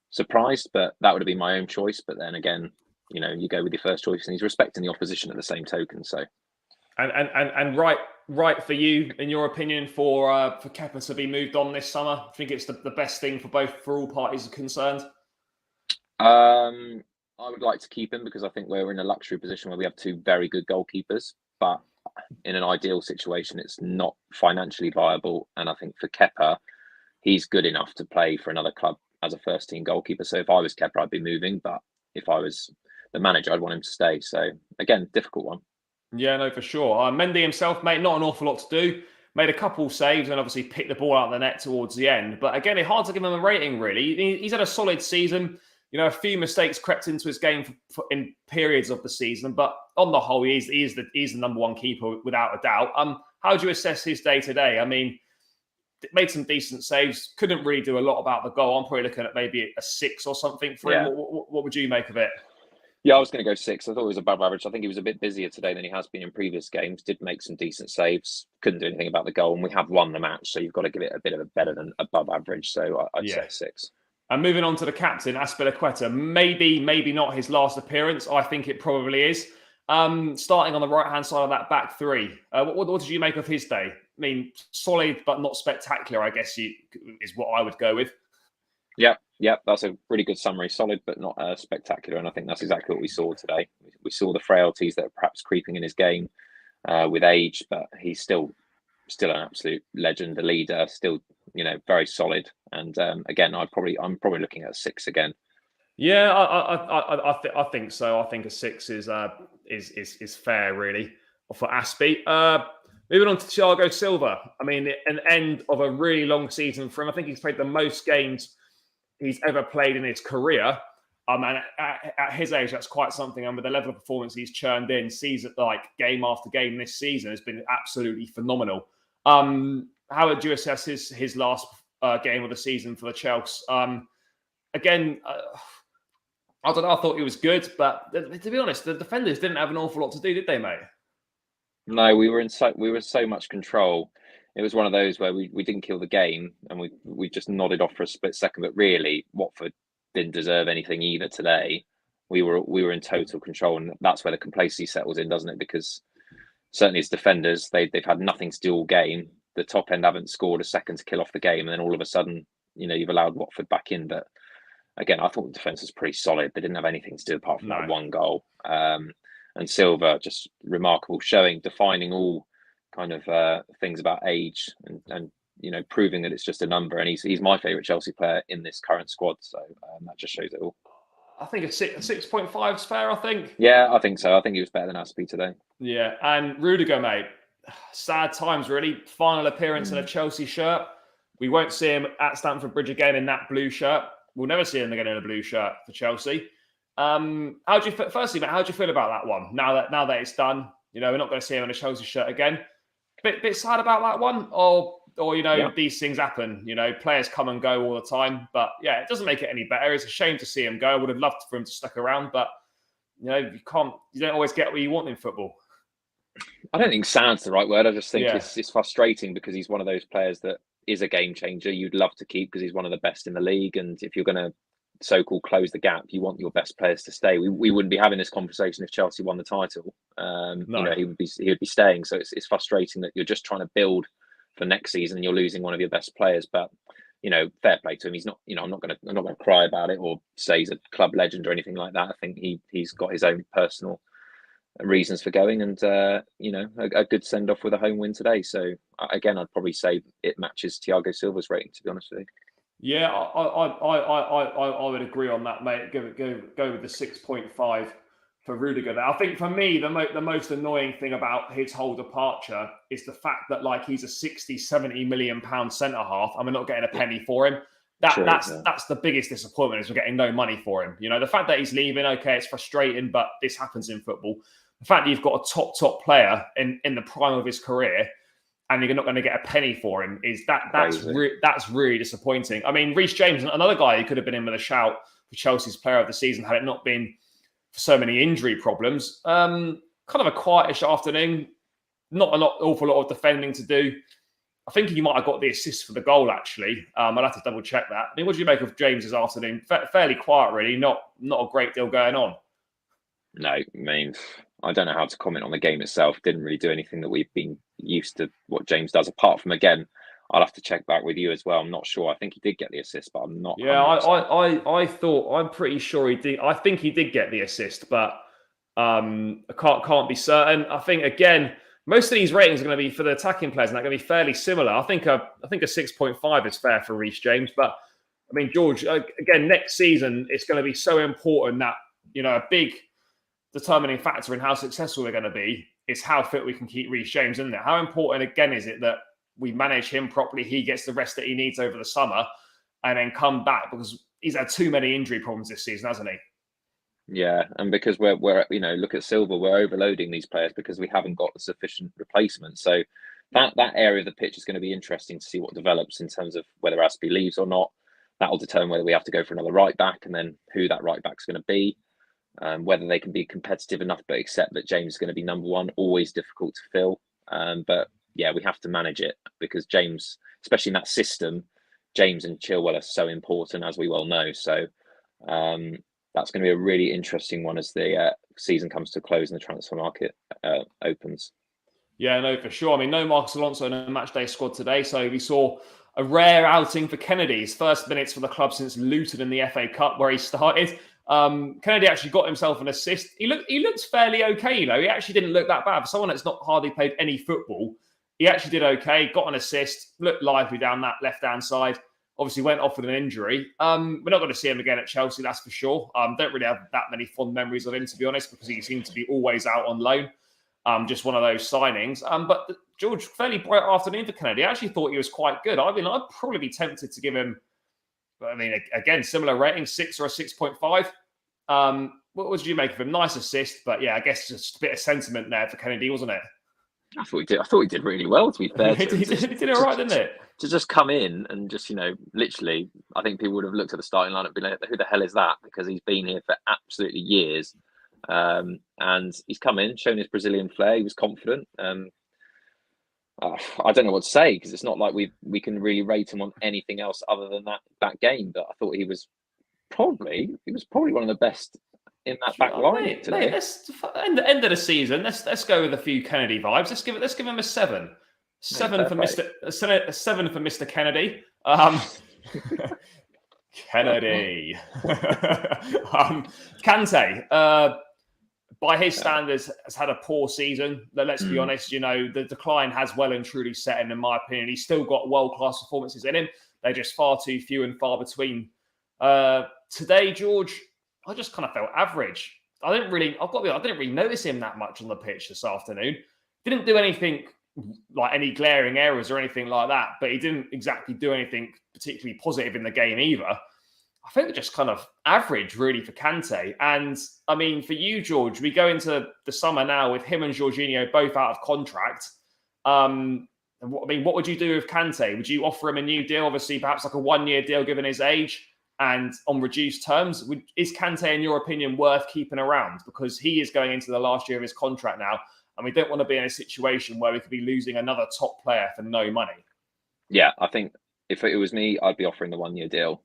surprised, but that would have been my own choice. But then again, you go with your first choice, and he's respecting the opposition at the same token. So, and right for you, in your opinion, for Kepa to be moved on this summer. I think it's the best thing for all parties concerned. I would like to keep him because I think we're in a luxury position where we have 2 very good goalkeepers, but in an ideal situation, it's not financially viable. And I think for Kepa, he's good enough to play for another club as a first team goalkeeper. So if I was Kepa, I'd be moving, but if I was the manager, I'd want him to stay. So again, difficult one. Yeah, no, for sure. Mendy himself, mate, not an awful lot to do. Made a couple saves and obviously picked the ball out of the net towards the end. But again, it's hard to give him a rating, really. He's had a solid season. A few mistakes crept into his game in periods of the season, but on the whole, he's the number 1 keeper without a doubt. How do you assess his day today? I mean, made some decent saves. Couldn't really do a lot about the goal. I'm probably looking at maybe a 6 or something for him. What would you make of it? Yeah, I was going to go 6. I thought it was above average. I think he was a bit busier today than he has been in previous games. Did make some decent saves. Couldn't do anything about the goal, and we have won the match, so you've got to give it a bit of a better than above average. So I'd say 6. And moving on to the captain, Azpilicueta, maybe not his last appearance. I think it probably is. Starting on the right-hand side of that back 3. What did you make of his day? I mean, solid but not spectacular, I guess is what I would go with. Yeah, that's a really good summary. Solid but not spectacular, and I think that's exactly what we saw today. We saw the frailties that are perhaps creeping in his game with age, but he's still an absolute legend, a leader, still very solid. And again, I'm probably looking at a 6 again. Yeah, I think so. I think a 6 is fair, really, for Aspie. Moving on to Thiago Silva. I mean, an end of a really long season for him. I think he's played the most games he's ever played in his career. And at his age, that's quite something. And with the level of performance he's churned in, season game after game this season, has been absolutely phenomenal. How would you assess his last game of the season for the Chelsea? Again, I don't know. I thought he was good, but to be honest, the defenders didn't have an awful lot to do, did they, mate? No, we were so much control. It was one of those where we didn't kill the game and we just nodded off for a split second. But really, Watford didn't deserve anything either today. We were in total control, and that's where the complacency settles in, doesn't it? Because certainly as defenders, they've had nothing to do all game. The top end haven't scored a second to kill off the game, and then all of a sudden, you've allowed Watford back in. But again, I thought the defence was pretty solid. They didn't have anything to do apart from that one goal. And Silva, just remarkable, defining all kind of things about age and proving that it's just a number. And he's my favourite Chelsea player in this current squad. So that just shows it all. I think a 6.5 is fair, I think. Yeah, I think so. I think he was better than Aspie today. Yeah, and Rudiger, mate. Sad times, really. Final appearance in a Chelsea shirt. We won't see him at Stamford Bridge again in that blue shirt. We'll never see him again in a blue shirt for Chelsea. Firstly, mate, how do you feel about that one? Now that it's done, we're not going to see him in a Chelsea shirt again. Bit sad about that one, or these things happen. Players come and go all the time, but yeah, it doesn't make it any better. It's a shame to see him go. I would have loved for him to stick around, but you don't always get what you want in football. I don't think sad's the right word. I just think it's frustrating because he's one of those players that is a game changer. You'd love to keep because he's one of the best in the league, and if you're going to so-called close the gap, you want your best players to stay. We wouldn't be having this conversation if Chelsea won the title. No. He would be staying. So it's frustrating that you're just trying to build for next season and you're losing one of your best players. But fair play to him. He's not. I'm not going to cry about it or say he's a club legend or anything like that. I think he's got his own personal reasons for going, and a good send off with a home win today. So again, I'd probably say it matches Thiago Silva's rating, to be honest with you. Yeah, I would agree on that, mate. Go with the 6.5 for Rudiger. I think for me, the most annoying thing about his whole departure is the fact that he's a 60-70 million pound centre half, and we're not getting a penny for him. That's the biggest disappointment, is we're getting no money for him. The fact that he's leaving, okay, it's frustrating, but this happens in football. The fact that you've got a top player in the prime of his career, and you're not going to get a penny for him, that's really disappointing. I mean, Reece James, another guy who could have been in with a shout for Chelsea's Player of the Season had it not been for so many injury problems. Kind of a quietish afternoon, not awful lot of defending to do. I think he might have got the assist for the goal, actually. I'll have to double check that. I mean, what do you make of James's afternoon? Fairly quiet, really. Not a great deal going on. No, I mean, I don't know how to comment on the game itself. Didn't really do anything that we've been used to what James does, apart from, again, I'll have to check back with you as well. I'm not sure. I think he did get the assist, but I'm not. Yeah, I'm pretty sure he did. I think he did get the assist, but I can't be certain. I think, again, most of these ratings are going to be for the attacking players, and they're going to be fairly similar. I think a 6.5 is fair for Reece James, but I mean, George, again, next season it's going to be so important that a big determining factor in how successful we're going to be is how fit we can keep Reece James, isn't it? How important, again, is it that we manage him properly, he gets the rest that he needs over the summer, and then come back, because he's had too many injury problems this season, hasn't he? Yeah, and because we're look at Silva, we're overloading these players because we haven't got the sufficient replacement. So that area of the pitch is going to be interesting to see what develops in terms of whether Aspie leaves or not. That'll determine whether we have to go for another right back, and then who that right back's going to be. Whether they can be competitive enough, but accept that James is going to be number one, always difficult to fill. But yeah, we have to manage it because James, especially in that system, James and Chilwell are so important, as we well know. So that's going to be a really interesting one as the season comes to a close and the transfer market opens. Yeah, no, for sure. I mean, no Marcus Alonso in the matchday squad today, so we saw a rare outing for Kennedy. His first minutes for the club since Luton in the FA Cup, where he started. Kennedy actually got himself an assist. He looked fairly okay, He actually didn't look that bad. For someone that's not hardly played any football, he actually did okay, got an assist, looked lively down that left-hand side. Obviously went off with an injury. We're not going to see him again at Chelsea, that's for sure. Don't really have that many fond memories of him, to be honest, because he seemed to be always out on loan. Just one of those signings. But George, fairly bright afternoon for Kennedy. I actually thought he was quite good. I mean, I'd probably be tempted to give him, again, similar rating, 6 or a 6.5. What did you make of him? Nice assist, but yeah, I guess just a bit of sentiment there for Kennedy, wasn't it? I thought he did really well, to be fair. He did all right, didn't it? To just come in and just, literally, I think people would have looked at the starting lineup and been like, who the hell is that? Because he's been here for absolutely years. And he's come in, shown his Brazilian flair. He was confident. I don't know what to say, because it's not like we can really rate him on anything else other than that game. But I thought he was probably one of the best in that back line today. Mate, end of the season. Let's go with a few Kennedy vibes. Let's give him a 7. 7 for Mr. Kennedy. Kennedy. Kante, by his standards, has had a poor season. Let's be honest. The decline has well and truly set in my opinion. He's still got world-class performances in him. They're just far too few and far between. Today, George, I just kind of felt average. I didn't really notice him that much on the pitch this afternoon. Didn't do anything like any glaring errors or anything like that, but he didn't exactly do anything particularly positive in the game either. I think just kind of average, really, for Kante. And, I mean, for you, George, we go into the summer now with him and Jorginho both out of contract. What would you do with Kante? Would you offer him a new deal, obviously perhaps like a 1-year deal given his age and on reduced terms? Is Kante, in your opinion, worth keeping around? Because he is going into the last year of his contract now, and we don't want to be in a situation where we could be losing another top player for no money. Yeah, I think if it was me, I'd be offering the 1-year deal.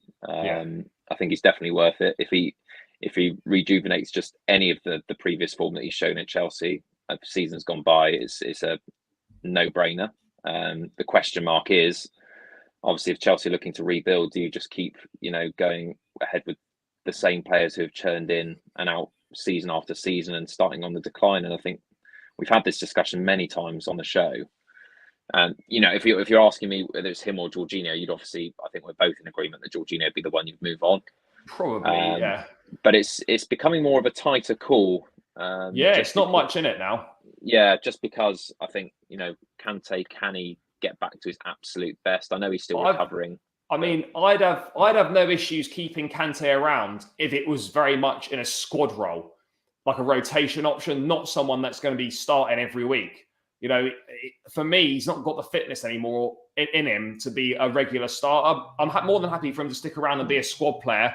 I think he's definitely worth it. If he rejuvenates just any of the previous form that he's shown at Chelsea, seasons gone by, it's a no-brainer. The question mark is, obviously, if Chelsea are looking to rebuild, do you just keep, going ahead with the same players who have churned in and out season after season and starting on the decline? And I think we've had this discussion many times on the show. And if you're asking me whether it's him or Jorginho, you'd obviously, I think we're both in agreement that Jorginho would be the one you'd move on. Probably, yeah. But it's becoming more of a tighter call. It's not much in it now. Yeah, just because I think Kante, can he get back to his absolute best? I know he's still recovering. I'd have no issues keeping Kante around if it was very much in a squad role, like a rotation option, not someone that's going to be starting every week. For me, he's not got the fitness anymore in him to be a regular starter. I'm more than happy for him to stick around and be a squad player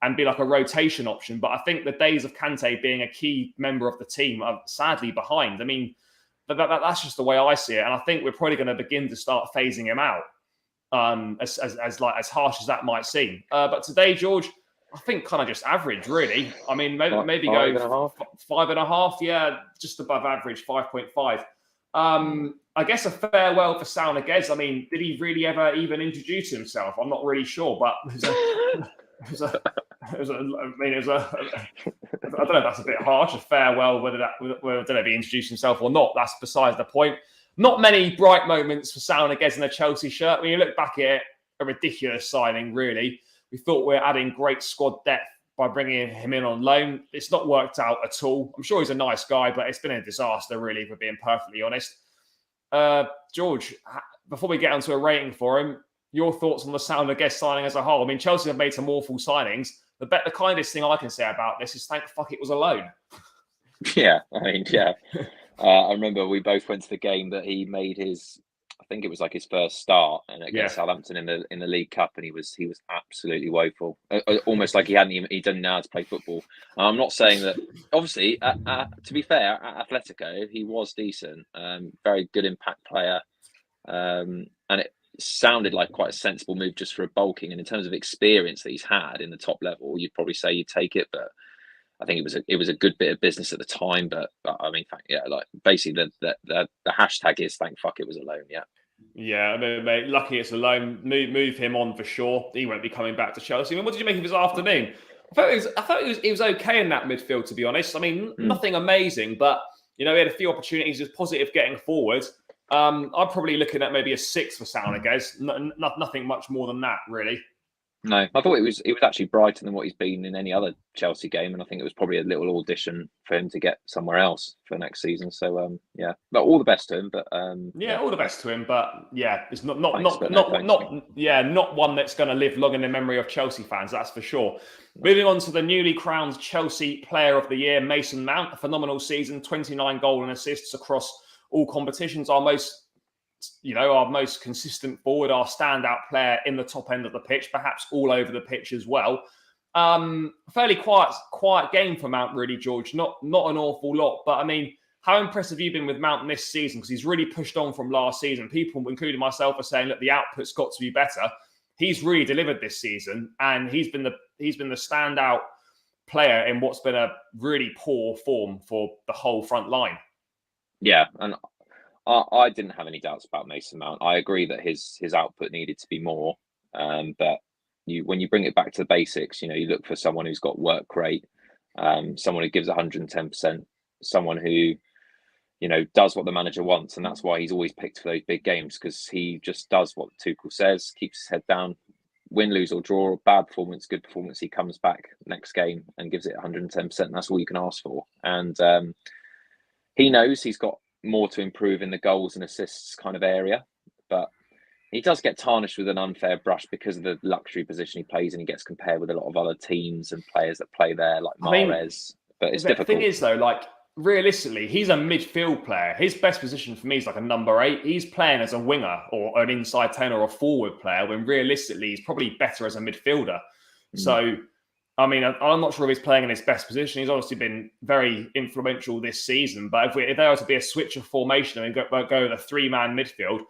and be like a rotation option. But I think the days of Kante being a key member of the team are sadly behind. That's just the way I see it. And I think we're probably going to begin to start phasing him out, as harsh as that might seem. But today, George, I think kind of just average, really. Maybe go 5.5. Yeah, just above average, 5.5. I guess a farewell for Sal Niguez. Did he really ever even introduce himself? I'm not really sure, but I don't know if that's a bit harsh, a farewell, whether he introduced himself or not. That's besides the point. Not many bright moments for Sal Niguez in a Chelsea shirt. When you look back at it, a ridiculous signing, really. We thought we were adding great squad depth by bringing him in on loan. It's not worked out at all. I'm sure he's a nice guy, but it's been a disaster, really, if we're being perfectly honest. George, before we get onto a rating for him, your thoughts on the Sal Niguez signing as a whole? Chelsea have made some awful signings. The kindest thing I can say about this is thank fuck it was a loan. Yeah, I remember we both went to the game that he made I think it was like his first start, and against Southampton in the League Cup, and he was absolutely woeful, almost like he didn't know how to play football. I'm not saying that. Obviously, to be fair, at Atletico he was decent, very good impact player, and it sounded like quite a sensible move just for a bulking. And in terms of experience that he's had in the top level, you'd probably say you'd take it, but I think it was a good bit of business at the time. But basically the hashtag is thank fuck it was a loan. Yeah, mate, lucky it's a loan. Move him on for sure. He won't be coming back to Chelsea. What did you make of his afternoon? I thought he was okay in that midfield, to be honest. Nothing amazing, but he had a few opportunities. He was positive getting forward. I'm probably looking at maybe a 6 for Sal Niguez. Nothing much more than that, really. No, I thought it was actually brighter than what he's been in any other Chelsea game, and I think it was probably a little audition for him to get somewhere else for next season. So but all the best to him. But all the best to him. But it's not one that's going to live long in the memory of Chelsea fans. That's for sure. Moving on to the newly crowned Chelsea Player of the Year, Mason Mount. A phenomenal season, 29 goals and assists across all competitions. Our most consistent forward, our standout player in the top end of the pitch, perhaps all over the pitch as well. Fairly quiet game for Mount, really, George. Not an awful lot, but how impressed have you been with Mount this season? Because he's really pushed on from last season. People, including myself, are saying, look, the output's got to be better. He's really delivered this season, and he's been the standout player in what's been a really poor form for the whole front line. Yeah, and I didn't have any doubts about Mason Mount. I agree that his output needed to be more, but when you bring it back to the basics, you look for someone who's got work rate, someone who gives 110%, someone who does what the manager wants, and that's why he's always picked for those big games, because he just does what Tuchel says, keeps his head down, win, lose or draw, bad performance, good performance, he comes back next game and gives it 110%. And that's all you can ask for, and he knows he's got more to improve in the goals and assists kind of area, but he does get tarnished with an unfair brush because of the luxury position he plays, and he gets compared with a lot of other teams and players that play there, like Mahrez. But it's difficult. The thing is, though, realistically, he's a midfield player. His best position for me is like a number 8. He's playing as a winger or an inside 10 or a forward player, when realistically he's probably better as a midfielder. So I'm not sure if he's playing in his best position. He's obviously been very influential this season. But if there were to be a switch of formation and go with a 3-man midfield,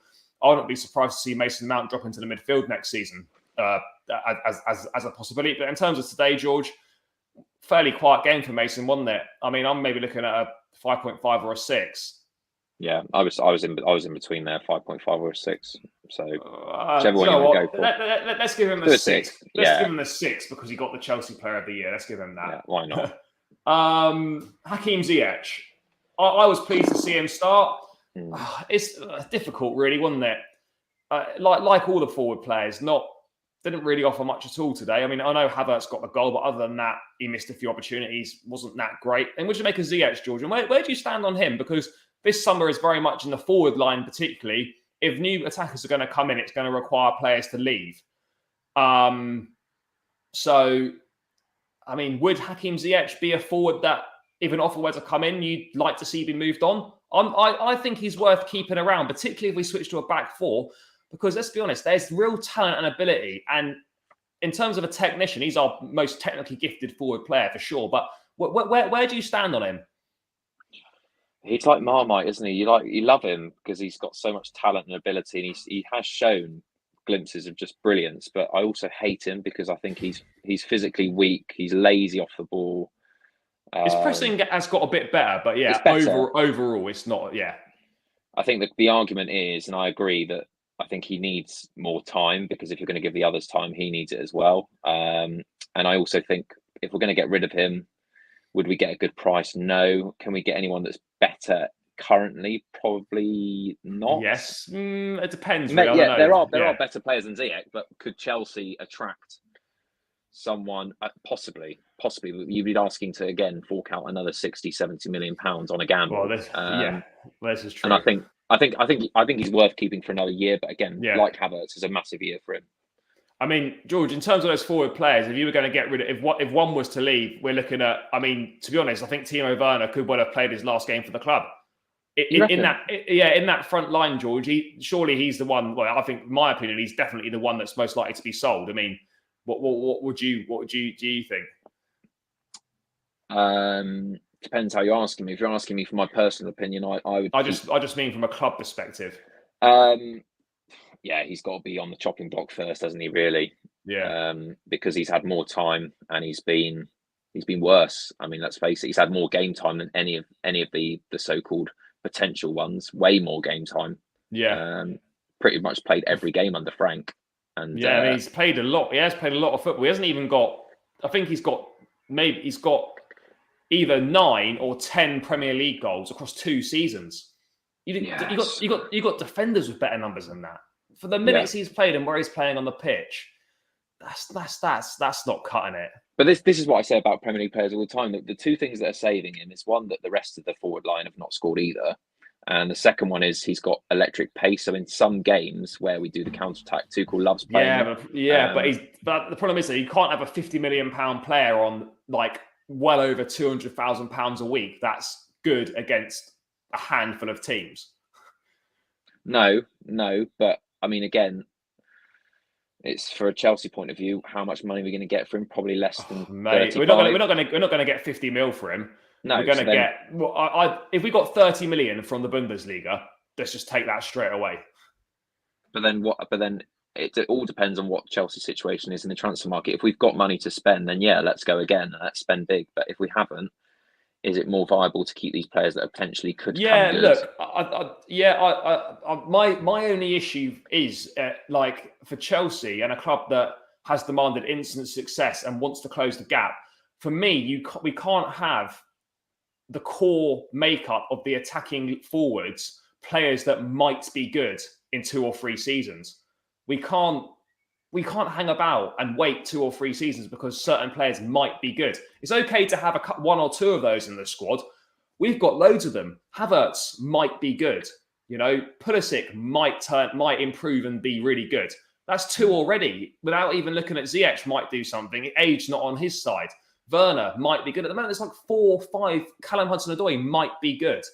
I wouldn't be surprised to see Mason Mount drop into the midfield next season. as a possibility. But in terms of today, George, fairly quiet game for Mason, wasn't it? I mean, I'm maybe looking at a 5.5 or a 6. Yeah, I was in between there, 5.5 or a 6. So whichever You one you know want to what? go for. Let's give him Do a a 6. 6. Let's Yeah. give him a 6 because he got the Chelsea Player of the Year. Let's give him that. Yeah, why not? Hakeem Ziyech. I was pleased to see him start. Mm. It's difficult, really, wasn't it? Like all the forward players, didn't really offer much at all today. I mean, I know Havertz got the goal, but other than that, he missed a few opportunities. Wasn't that great? And what do you make of Ziyech, George? And where do you stand on him? Because this summer is very much in the forward line, particularly. If new attackers are going to come in, it's going to require players to leave. So, I mean, would Hakeem Ziyech be a forward that, if an offer were to come in, you'd like to see be moved on? I think he's worth keeping around, particularly if we switch to a back four, because let's be honest, there's real talent and ability. And in terms of a technician, he's our most technically gifted forward player for sure. But where do you stand on him? He's like Marmite, isn't he? You love him because he's got so much talent and ability, and he has shown glimpses of just brilliance. But I also hate him because I think he's physically weak. He's lazy off the ball. His pressing has got a bit better, but yeah, overall, it's not. Yeah, I think that the argument is, and I agree that I think he needs more time because if you're going to give the others time, he needs it as well. And I also think if we're going to get rid of him, would we get a good price? No. Can we get anyone that's better currently? Probably not. Yes, it depends. Really. Yeah, there are better players than Ziyech, but could Chelsea attract someone possibly you'd be asking to again fork out another 60-70 million pounds on a gamble? Well, this is true. And I think he's worth keeping for another year, but again, like Havertz, is a massive year for him. I mean, George, in terms of those forward players, if you were going to get rid of if one was to leave, we're looking at. I mean, to be honest, I think Timo Werner could well have played his last game for the club. In that front line, George, surely he's the one. Well, I think, in my opinion, he's definitely the one that's most likely to be sold. I mean, what do you think? Depends how you're asking me. If you're asking me for my personal opinion, I would. I just mean from a club perspective. Yeah, he's got to be on the chopping block first, hasn't he? Really? Yeah. Because he's had more time and he's been worse. I mean, let's face it, he's had more game time than any of the so-called potential ones. Way more game time. Yeah. Pretty much played every game under Frank. And I mean, he's played a lot. He has played a lot of football. He hasn't even got. I think he's got either 9 or 10 Premier League goals across 2 seasons. You got defenders with better numbers than that. For the minutes he's played and where he's playing on the pitch, that's not cutting it. But this is what I say about Premier League players all the time. The 2 things that are saving him is, one, that the rest of the forward line have not scored either. And the second one is he's got electric pace. So in some games where we do the counter-attack, Tuchel loves playing. But the problem is that you can't have a £50 million player on like well over £200,000 a week. That's good against a handful of teams. No, but I mean, again, it's for a Chelsea point of view. How much money are we going to get for him? Probably less than. Mate, we're not going to get 50 mil for him. No, we're going to get. Well, if we got 30 million from the Bundesliga, let's just take that straight away. But then what? But then it all depends on what Chelsea's situation is in the transfer market. If we've got money to spend, then yeah, let's go again. Let's spend big. But if we haven't, is it more viable to keep these players that potentially could? Yeah, look, my only issue is like for Chelsea and a club that has demanded instant success and wants to close the gap. For me, we can't have the core makeup of the attacking forwards players that might be good in 2 or 3 seasons. We can't hang about and wait 2 or 3 seasons because certain players might be good. It's okay to have 1 or 2 of those in the squad. We've got loads of them. Havertz might be good. You know, Pulisic might improve and be really good. That's 2 already. Without even looking at Ziyech, might do something. Age not on his side. Werner might be good. At the moment, there's like 4 or 5. Callum Hudson-Odoi might be good.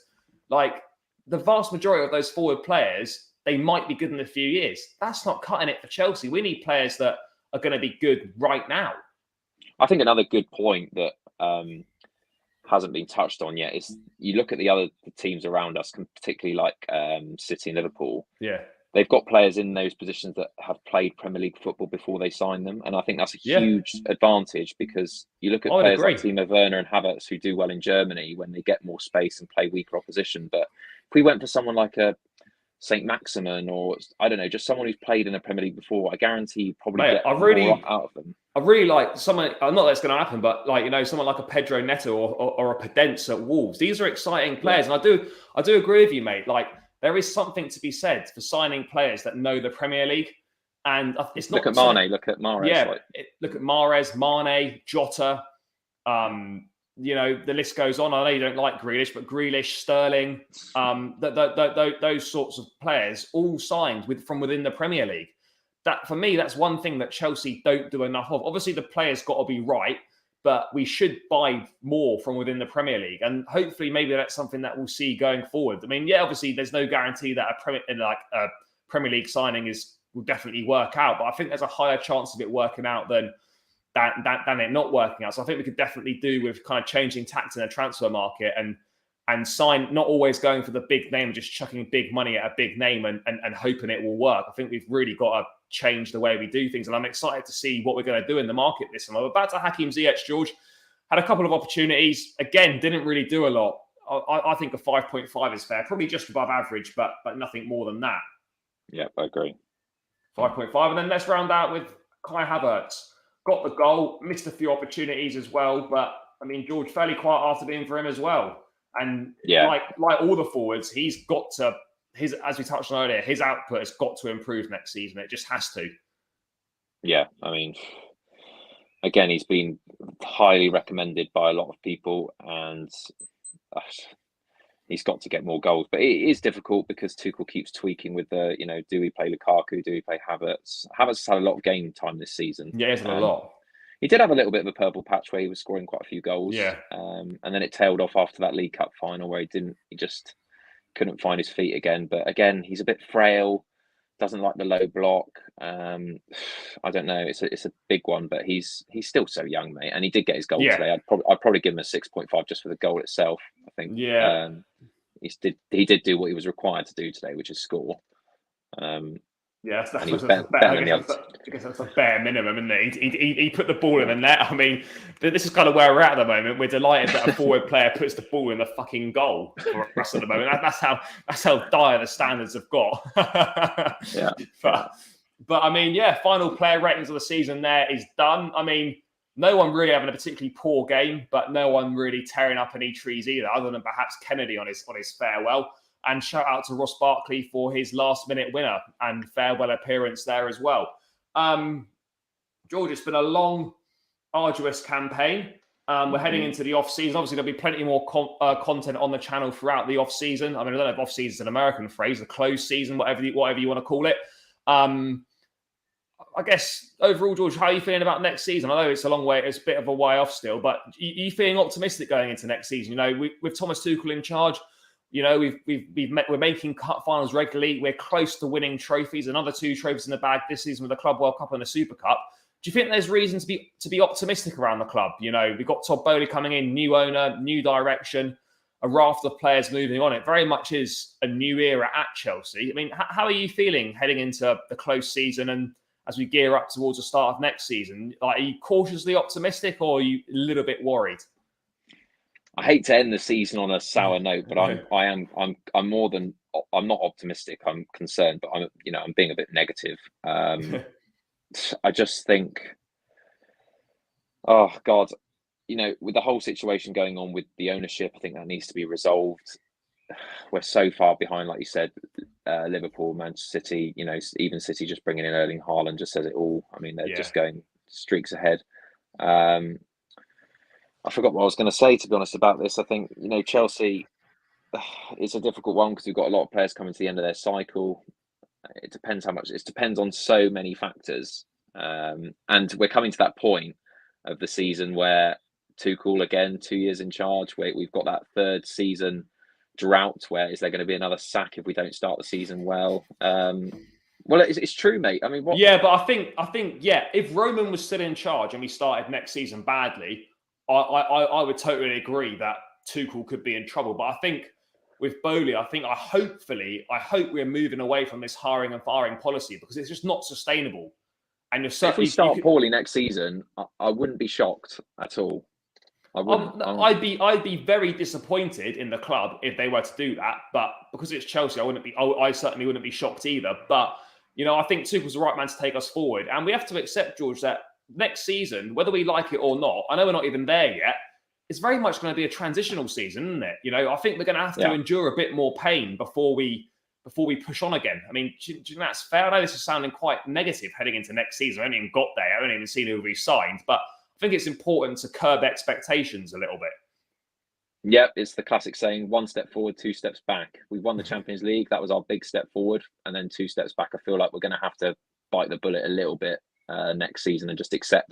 Like the vast majority of those forward players, they might be good in a few years. That's not cutting it for Chelsea. We need players that are going to be good right now. I think another good point that hasn't been touched on yet is you look at the teams around us, particularly like City and Liverpool. Yeah, they've got players in those positions that have played Premier League football before they sign them, and I think that's a huge advantage, because you look at players like Timo Werner and Havertz who do well in Germany when they get more space and play weaker opposition. But if we went for someone like a Saint Maximin, or I don't know, just someone who's played in the Premier League before, I guarantee you probably get more out of them. I really like someone, not that it's going to happen, but like, someone like a Pedro Neto or a Podence at Wolves. These are exciting players. And I do agree with you, mate. Like, there is something to be said for signing players that know the Premier League. And it's not... Look at Mane, look at Mahrez. Yeah, look at Mahrez, Mane, Jota. The list goes on. I know you don't like Grealish, but Grealish, Sterling, those sorts of players all signed from within the Premier League. That, for me, that's one thing that Chelsea don't do enough of. Obviously, the players got to be right, but we should buy more from within the Premier League. And hopefully, maybe that's something that we'll see going forward. I mean, obviously, there's no guarantee that a Premier League signing will definitely work out, but I think there's a higher chance of it working out than it not working out. So I think we could definitely do with kind of changing tact in the transfer market and sign, not always going for the big name, just chucking big money at a big name and hoping it will work. I think we've really got to change the way we do things. And I'm excited to see what we're going to do in the market this summer. Back to Hakim Ziyech, George. Had a couple of opportunities. Again, didn't really do a lot. I think a 5.5 is fair. Probably just above average, but nothing more than that. Yeah, I agree. 5.5. And then let's round out with Kai Havertz. Got the goal, missed a few opportunities as well. But, I mean, George, fairly quiet after being for him as well. And like all the forwards, he's got to... as we touched on earlier, his output has got to improve next season. It just has to. Yeah, I mean, again, he's been highly recommended by a lot of people, and he's got to get more goals. But it is difficult because Tuchel keeps tweaking with the, do we play Lukaku? Do we play Havertz? Havertz has had a lot of game time this season. Yeah, he's had a lot. He did have a little bit of a purple patch where he was scoring quite a few goals. Yeah. And then it tailed off after that League Cup final where he just couldn't find his feet again. But again, he's a bit frail, doesn't like the low block. I don't know. It's a big one, but he's still so young, mate. And he did get his goal today. I'd probably give him a 6.5 just for the goal itself, I think. Yeah. He did do what he was required to do today, which is score. That's I guess that's a bare minimum, isn't it? He put the ball in the net. I mean, this is kind of where we're at the moment. We're delighted that a forward player puts the ball in the fucking goal for us at the moment. That's how dire the standards have got. Yeah. But I mean, final player ratings of the season there is done. I mean, no one really having a particularly poor game, but no one really tearing up any trees either, other than perhaps Kennedy on his farewell. And shout out to Ross Barkley for his last-minute winner and farewell appearance there as well. George, it's been a long, arduous campaign. We're heading into the off-season. Obviously, there'll be plenty more content on the channel throughout the off-season. I mean, I don't know if off-season is an American phrase, the closed season, whatever you want to call it. I guess, overall, George, how are you feeling about next season? I know it's a long way, it's a bit of a way off still, but are you feeling optimistic going into next season? With Thomas Tuchel in charge, we're making cup finals regularly. We're close to winning trophies. Another 2 trophies in the bag this season with the Club World Cup and the Super Cup. Do you think there's reason to be optimistic around the club? We've got Todd Bowley coming in, new owner, new direction, a raft of players moving on. It very much is a new era at Chelsea. I mean, how are you feeling heading into the close season and as we gear up towards the start of next season? Are you cautiously optimistic or are you a little bit worried? I hate to end the season on a sour note, but I'm not optimistic. I'm concerned, but I'm being a bit negative. I just think, oh God, with the whole situation going on with the ownership, I think that needs to be resolved. We're so far behind, like you said, Liverpool, Manchester City, even City just bringing in Erling Haaland just says it all. I mean, they're just going streaks ahead. I forgot what I was going to say, to be honest, about this. I think, Chelsea, it's a difficult one because we've got a lot of players coming to the end of their cycle. It depends how much. It depends on so many factors. And we're coming to that point of the season where Tuchel, again, 2 years in charge, where we've got that 3rd season drought where is there going to be another sack if we don't start the season well? Well, it's true, mate. I mean, what? Yeah, but I think, if Roman was still in charge and we started next season badly, I would totally agree that Tuchel could be in trouble. But I think with Bowley, I hope we're moving away from this hiring and firing policy, because it's just not sustainable. And you're certainly, if we start poorly next season, I wouldn't be shocked at all. I wouldn't. I'd be very disappointed in the club if they were to do that. But because it's Chelsea, I certainly wouldn't be shocked either. But I think Tuchel's the right man to take us forward, and we have to accept, George, that next season, whether we like it or not, I know we're not even there yet, it's very much going to be a transitional season, isn't it? I think we're going to have to endure a bit more pain before we push on again. I mean, do you think that's fair? I know this is sounding quite negative heading into next season. I haven't even got there. I haven't even seen who we signed. But I think it's important to curb expectations a little bit. Yeah, it's the classic saying, 1 step forward, 2 steps back. We won the Champions League. That was our big step forward. And then 2 steps back. I feel like we're going to have to bite the bullet a little bit next season and just accept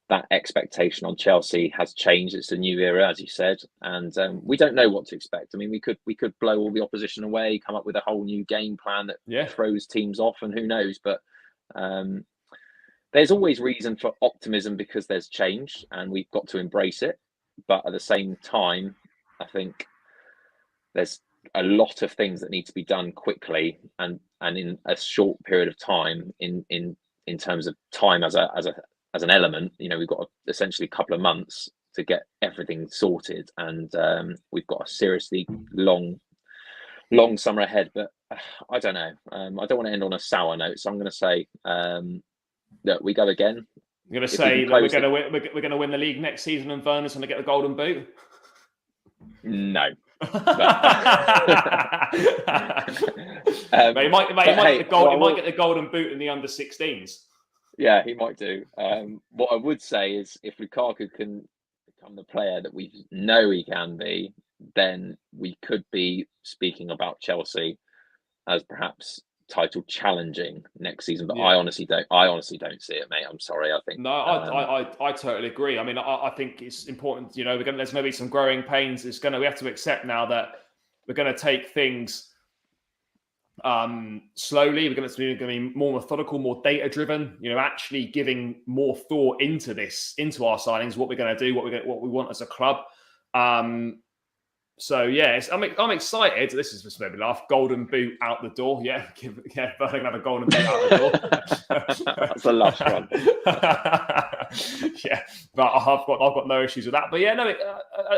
that expectation on Chelsea has changed. It's a new era, as you said, and we don't know what to expect. I mean, we could blow all the opposition away, come up with a whole new game plan that throws teams off, and who knows. But there's always reason for optimism because there's change, and we've got to embrace it. But at the same time, I think there's a lot of things that need to be done quickly and in a short period of time. In terms of time as an element, we've got essentially a couple of months to get everything sorted, and we've got a seriously long summer ahead. But I don't know. I don't want to end on a sour note, so I'm going to say that we go again. You're going to say that we're going to win the league next season, and Werner's going to get the golden boot? No. But he might get the golden boot in the under-16s. Yeah, he might do. What I would say is, if Lukaku can become the player that we know he can be, then we could be speaking about Chelsea as perhaps title challenging next season. But I honestly don't see it, mate. I'm sorry. I think I totally agree. I mean, I think it's important. There's going to be some growing pains. We have to accept now that we're going to take things slowly. We're going to be more methodical, more data driven, actually giving more thought into our signings, what we're going to do, what we want as a club. So yeah, I'm excited. This is just made me laugh. Golden boot out the door. Yeah, Birmingham have a golden boot out the door. That's a lush one. Yeah, but I've got no issues with that. But yeah, no,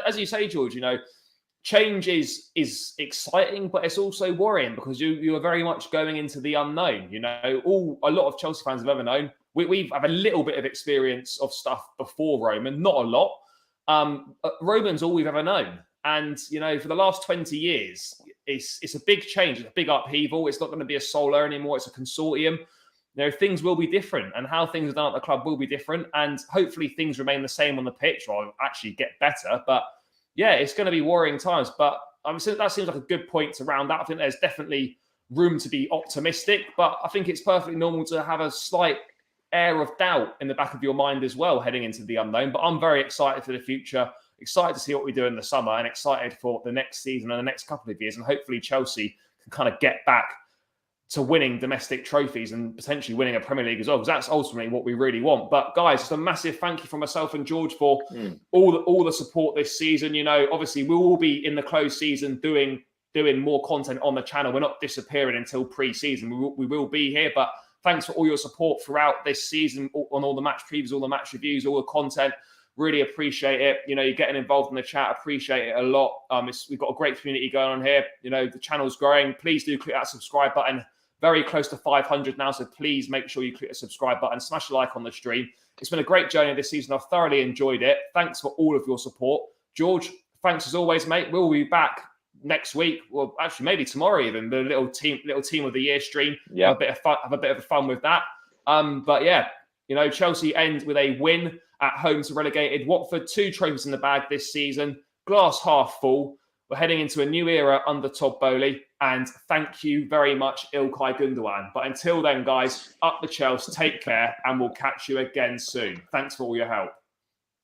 as you say, George, change is exciting, but it's also worrying, because you are very much going into the unknown. A lot of Chelsea fans have ever known. We've had a little bit of experience of stuff before Roman, not a lot. Roman's all we've ever known. And, for the last 20 years, it's a big change. It's a big upheaval. It's not going to be a solo anymore. It's a consortium. Things will be different, and how things are done at the club will be different. And hopefully things remain the same on the pitch, or actually get better. But yeah, it's going to be worrying times. But that seems like a good point to round that. I think there's definitely room to be optimistic, but I think it's perfectly normal to have a slight air of doubt in the back of your mind as well, heading into the unknown. But I'm very excited for the future. Excited to see what we do in the summer, and excited for the next season and the next couple of years. And hopefully Chelsea can kind of get back to winning domestic trophies and potentially winning a Premier League as well, because that's ultimately what we really want. But guys, just a massive thank you from myself and George for all the support this season. Obviously we will be in the closed season doing more content on the channel. We're not disappearing until pre-season. We will be here, but thanks for all your support throughout this season, on all the match previews, all the match reviews, all the content. Really appreciate it. You're getting involved in the chat. Appreciate it a lot. We've got a great community going on here. The channel's growing. Please do click that subscribe button. Very close to 500 now, so please make sure you click the subscribe button. Smash a like on the stream. It's been a great journey this season. I've thoroughly enjoyed it. Thanks for all of your support. George, thanks as always, mate. We'll be back next week. Well, actually, maybe tomorrow even. The little team of the year stream. Yeah. Have a bit of fun with that. But yeah, Chelsea end with a win at home to relegated Watford. 2 trophies in the bag this season. Glass half full. We're heading into a new era under Todd Bowley. And thank you very much, Ilkay Gundogan. But until then, guys, up the Chelsea, take care, and we'll catch you again soon. Thanks for all your help.